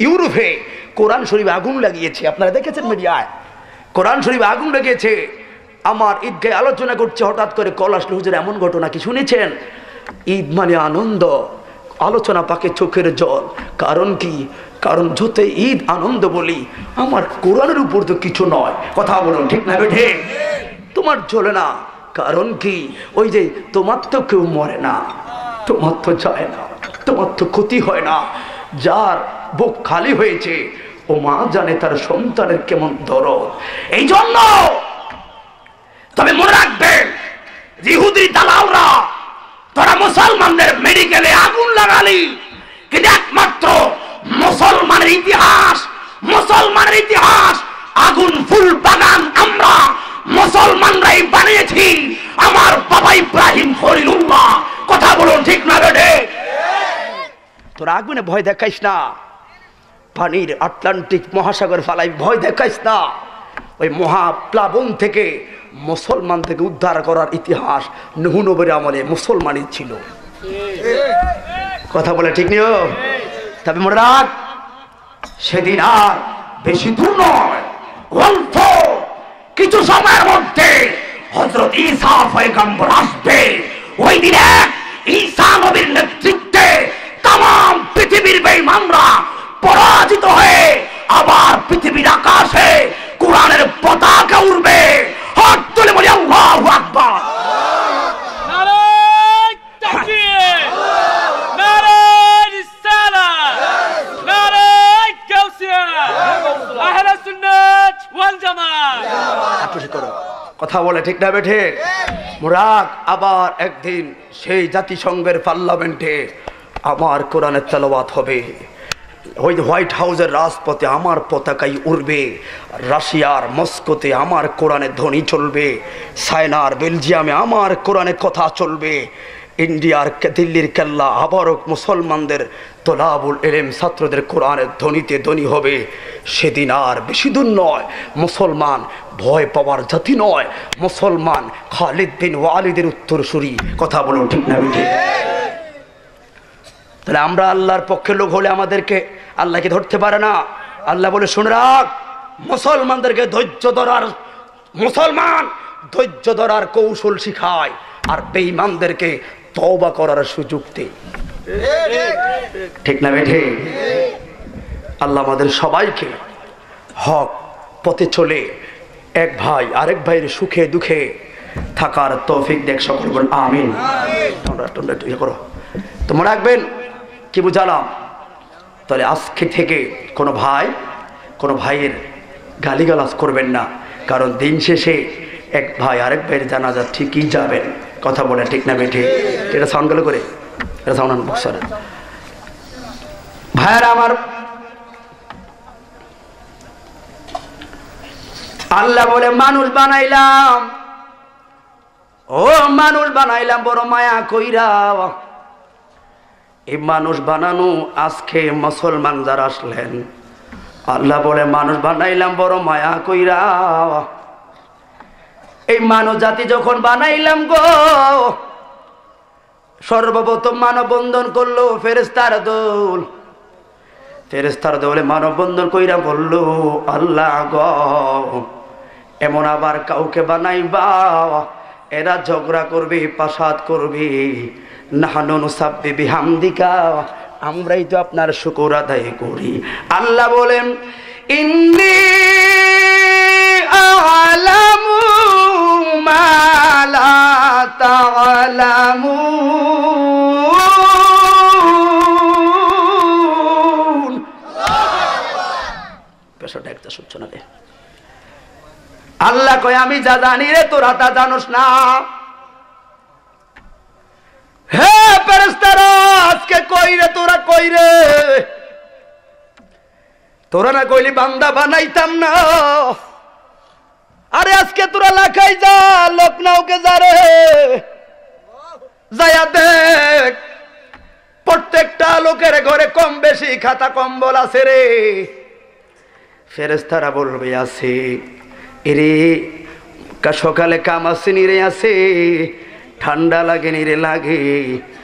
ইউরোপে কোরআন শরীফে আগুন লাগিয়েছে, আপনারা দেখেছেন মিডিয়ায়, কোরআন শরীফে আগুন লাগিয়েছে। আমার ঈদগাহে আলোচনা করছে, হঠাৎ করে কল আসলো, হুজুর এমন ঘটনা কি শুনেছেন? ঈদ মানে আনন্দ, আলোচনা পাকে চোখের জল। কারণ কি? কারণ যত ঈদ আনন্দ বলি, আমার কোরআনের উপর তো কিছু নয়। কথা বলুন ঠিক না বেঠে? তোমার চলে না। কারণ কি? ওই যে তোমার তো কেউ মরে না, তোমার তো যায় না, তোমার তো ক্ষতি হয় না। যার বুক খালি হয়েছে ও মা জানে তার সন্তানের কেমন দরদ। এই জন্য তবে মনে রাখবেন, ইহুদি দালালরা তোরা মুসলমানদের মেডিকেলে আগুন লাগালি, কিন্তু একমাত্র মুসলমানের ইতিহাস আগুন ফুল বাগান আমরা মুসলমানরাই বানিয়েছি। আমার বাবা ইব্রাহিম খলিলুল্লাহ। কথা বলুন ঠিক না বেঠে? তোরা আগুনে ভয় দেখাইস না, পানির আটলান্টিক মহাসাগর ফালাই ভয় দেখাইস না। ওই মহাপ্লাবন থেকে মুসলমানদেরকে উদ্ধার করার ইতিহাস নূহ নবীর আমলে মুসলমানই ছিল। কথা বলে ঠিক নিও। তবে মনে রাখ, সেদিন আর বেশি দূর নয়, অল্প কিছু সময়ের মধ্যে হযরত ঈসা পয়গম্বর আসবে। ওই দিনে ঈসা নবীর নেতৃত্বে তাম পৃথিবীর বেঈমানরা পরাজিত হয়ে আবার পৃথিবীর আকাশে কোরআনের পতাকা উড়বে। হাত তুলে বলি আল্লাহু আকবার। নারায়ে তাকবীর, নারায়ে রিসালাত, নারায়ে গাউসিয়া, আহলে সুন্নাত ওয়াল জামাত। কথা বলে ঠিক না বেঠে? মুরাদ আবার একদিন সেই জাতিসংঘের পার্লামেন্টে আমার কোরআনের তেলাওয়াত হবে। ওই হোয়াইট হাউসের রাজপথে আমার পতাকাই উড়বে। রাশিয়ার মস্কোতে আমার কোরআনের ধ্বনি চলবে। চায়নার বেলজিয়ামে আমার কোরআনের কথা চলবে। ইন্ডিয়ার দিল্লির কেল্লা আবারও মুসলমানদের তোলাবুল এলেম ছাত্রদের কোরআনের ধ্বনিতে ধ্বনি হবে। সেদিন আর বেশি দূর নয়, মুসলমান ভয় পাওয়ার জাতি নয়, মুসলমান খালিদ বিন ওয়ালিদের উত্তরসূরি। কথা বলুন ঠিক না বেঠিক? তাহলে আমরা আল্লাহর পক্ষের লোক হলে আমাদেরকে আল্লাহকে ধরতে পারে না। আল্লাহ বলে শুনে রাখ, মুসলমানদেরকে মুসলমান ধৈর্য ধরার কৌশল শিখায়, আর বেঈমানদেরকে তওবা করার সুযোগ দেয়। ঠিক না বেঠে? আল্লাহ আমাদের সবাইকে হক পথে চলে এক ভাই আরেক ভাইয়ের সুখে দুঃখে থাকার তৌফিক দেখ। সকল বল আমিন। করো তোমরা রাখবেন কি বুঝালাম? তাহলে আজকে থেকে কোনো ভাইয়ের গালিগালাজ করবেন না, কারণ দিন শেষে এক ভাই আরেক ভাইয়ের জানাজা ঠিকই যাবেন। কথা বলে ঠিক না বেঠে? এটা সাউন্ড গেল করে, এটা সাউন্ড বক্সারে। ভাইয়েরা আমার, আল্লাহ বলে মানুষ বানাইলাম, ও মানুষ বানাইলাম বড় মায়া কইরা। এই মানুষ বানানো আজকে মুসলমান যারা আসলেন, আল্লাহ বলে মানুষ বানাইলাম বড় মায়া কইরা। এই মানব জাতি যখন বানাইলাম গো, সর্বপ্রথম মানব বন্ধন করলো ফেরেশতার দল। ফেরেশতার দলে মানব বন্ধন কইরা বলল, আল্লাহ গো এমন আবার কাউকে বানাইবা এরা ঝগড়া করবে, পাসাদ করবে। নাহনু নুসাব্বিহু বিহামদিকা, আমরাই তো আপনার শুকর আদায় করি। আল্লাহ বলেন, ইন্নী আ'লামু মা লা তা'লামুন। পেশাটা একটা সূচনা দে। আল্লাহ কয় আমি যা জানি রে তোরা তা জানোস না। হে ফেরেশতারা আজকে কই রে তোরা, কই রে? তোরা না কইলি বান্দা বানাইতাম না। আরে আজকে তোরা লাখাই যা, লখনৌকে যা রে, যায়া দেখ প্রত্যেকটা লোকের ঘরে কম বেশি খাতা কম্বল আছে রে। ফেরেশতারা বলবে আছে। এরে সকালে কাম আসেনি রে, আছে ঠান্ডা লাগেনি রে, লাগে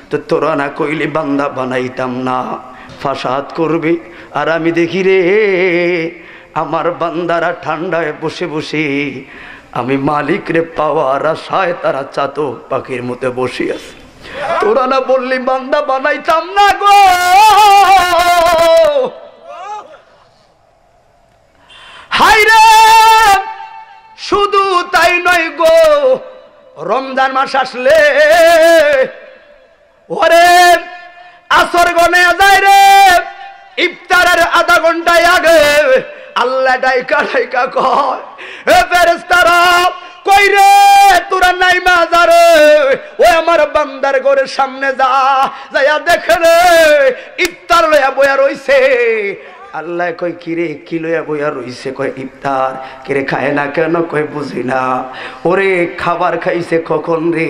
তো তোরা না কইলে বান্দা বানাইতাম না। ফাসাদ করবে, আর আমি দেখি রে আমার বান্দারা ঠান্ডায় বসে বসে আমি মালিক রে পাওয়ার আশায় তারা চাতক পাখির মতো বসে আছে। তোরা না বললি বান্দা বানাইতাম না গো। হাই রে, শুধু তাই নয় গো, রমজান মাস আসলে ওরে আসর গনে যায় রে, ইফতারের আধা ঘন্টায় আগে আল্লাহ ডাইকা ডাইকা কয়, এ ফেরেশতারা কই রে তোরা নাই মাজারে, ওই আমার বান্দার ঘরের সামনে যা, যাইয়া দেখে রে ইফতার লইয়া বইয়া রইছে। আল্লাহ কই কিরে কি লইয়া বইয়া রইছে? কয় ইফতার। কিরে খায় না কেন? কই বুঝি না। ওরে খাবার খাইছে কখন রে?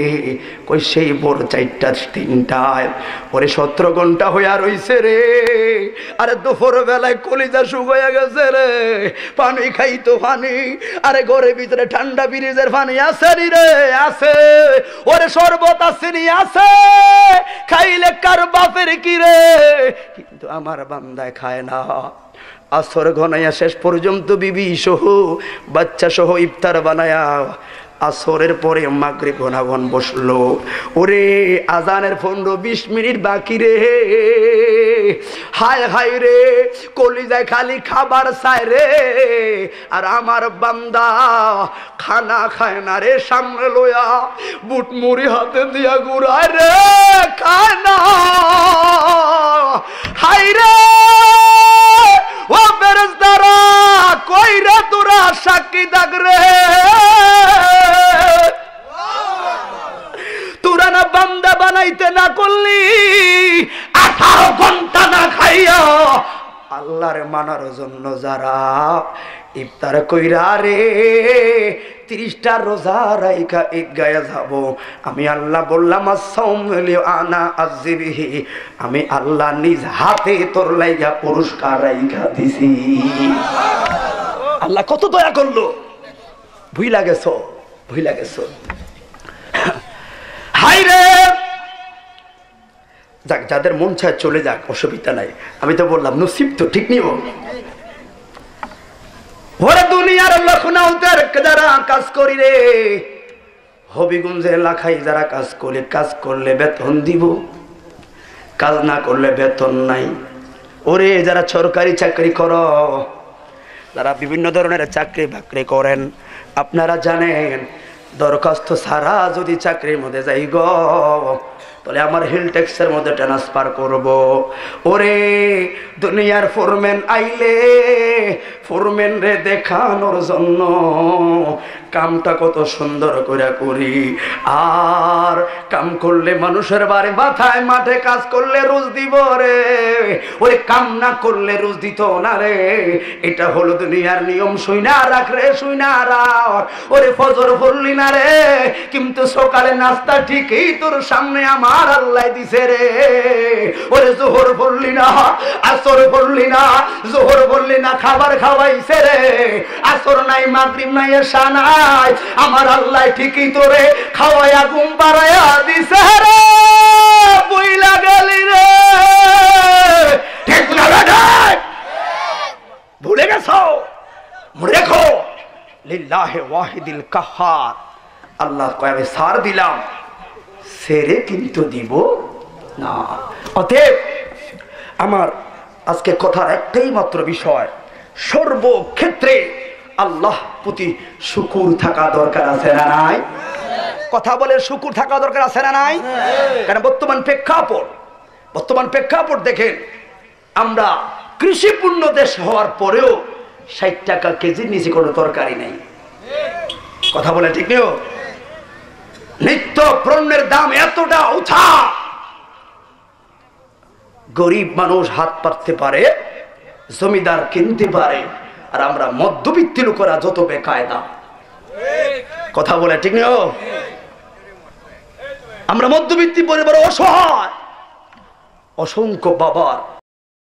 কই সেই ভোর 4টা 3টায়। ওরে 17 ঘন্টা হইয়া রইছে রে। আরে দুপুর বেলায় কলিজা শুকাইয়া গেছে রে, পানি খাইতো পানি। আরে ঘরের ভিতরে ঠান্ডা ফ্রিজের পানি আছে নি রে? আছে। ওরে শরবত আছে নি? আছে। খাইলে কার বাপের কি রে? কিন্তু আমার বান্দায় খায় না। আসর ঘনাইয়া শেষ পর্যন্ত বিবি সহ বাচ্চা সহ ইফতার বানায়া আসরের পরে মাগরিব ঘনাঘন বসলো। ওরে আজানের 15-20 মিনিট বাকি রে, হায় হায় রে, কলিজায় খালি খাবার চায় রে। আর আমার বান্দা খানা খায় না রে, সামনে লইয়া বুট মুড়ি হাতে দিয়া ঘুরায় রে, খায় না। হায় রে ও ফেরেশতারা, কই রে তোরা সাক্ষী দাগ রে, তোরা না বান্দা বানাইতে না করলি 18 ঘন্টা না খাইয়া আল্লাহর মানার জন্য যারা ইফতার কইরা রে 30টা রোজা রাইখা ঈদগাহে যাব, আমি আল্লাহ বললাম আসসাউমু আনা আজিবিহি, আমি আল্লাহ নিজ হাতে তোর লাইগা পুরস্কার রাইখা দিছি। আল্লাহ কত দয়া করলো, ভুইলা গেছো, ভুইলা গেছো। হাই রে, যাক, যাদের মন চায় চলে যাক, অসুবিধা নাই। আমি তো বললাম নসিব তো ঠিক নিব। ওরে দুনিয়ার লখনৌতের যারা কাজ করি রে, হবিগঞ্জে লাখাই যারা কাজ করি, কাজ করলে বেতন দিব, কাজ না করলে বেতন নাই। ওরে যারা সরকারি চাকরি করো, যারা বিভিন্ন ধরনের চাকরি বাকরি করেন, আপনারা জানেন দরখাস্ত ছাড়া যদি চাকরির মধ্যে যাই গো, তাহলে আমার হিল ট্যাক্সের মধ্যে ট্রান্সফার করব। ওরে দুনিয়ার ফোরম্যান আইলে ফোরম্যান রে দেখানোর জন্য কামটা কত সুন্দর করে করি, আর কাম করলে মানুষের বাড়ি মাথায় মাঠে কাজ করলে রোজ দিব রে, ওরে কাম না করলে রোজ দিত না রে। এটা হলো দুনিয়ার নিয়ম, শুইনা রাখ রে, শুইনা রাখ। ওরে ফজর পড়লি না রে, কিন্তু সকালে নাস্তা ঠিকই তোর সামনে আমার আল্লাহ দিছে রে। ওরে জোহর পড়লি না, আসর পড়লি না, জোহর পড়লি না, খাবার খাওয়াইছে রে। আসর নাই, মাগরিব নাই, এশা নাই, আমার আল্লাহ ঠিকই তোরে খাওয়াইয়া ঘুম পাড়াইয়া দিছে রে। বুইলা গেলি রে, ঠিক না রে? ভুলে গেছো? মনে রেখো, লিল্লাহি ওয়াহিদিল কাহ্হার, আল্লাহ কয় আমি সার দিলাম, সেরে কিন্তু দিব না। অতএব আমার আজকে কথার একটাই মাত্র বিষয়, সর্বক্ষেত্রে আল্লাহ প্রতি শুকুর থাকা দরকার আছে না নাই? কথা বলে শুকুর থাকা দরকার আছে না নাই? কারণ বর্তমান প্রেক্ষাপট দেখেন, আমরা কৃষিপূর্ণ দেশ হওয়ার পরেও 60 টাকা কেজির নিচে কোনো তরকারি নেই। কথা বলে ঠিক নেই? নিত্য পণ্যের দাম এতটা উঠা, গরিব মানুষ হাত পাততে পারে, জমিদার কিনতে পারে, আর আমরা মধ্যবিত্ত লোকেরা যত বেকায়দা। কথা বলে ঠিক নেই? আমরা মধ্যবিত্ত পরিবার, অসহায়, অসংখ্য বাবার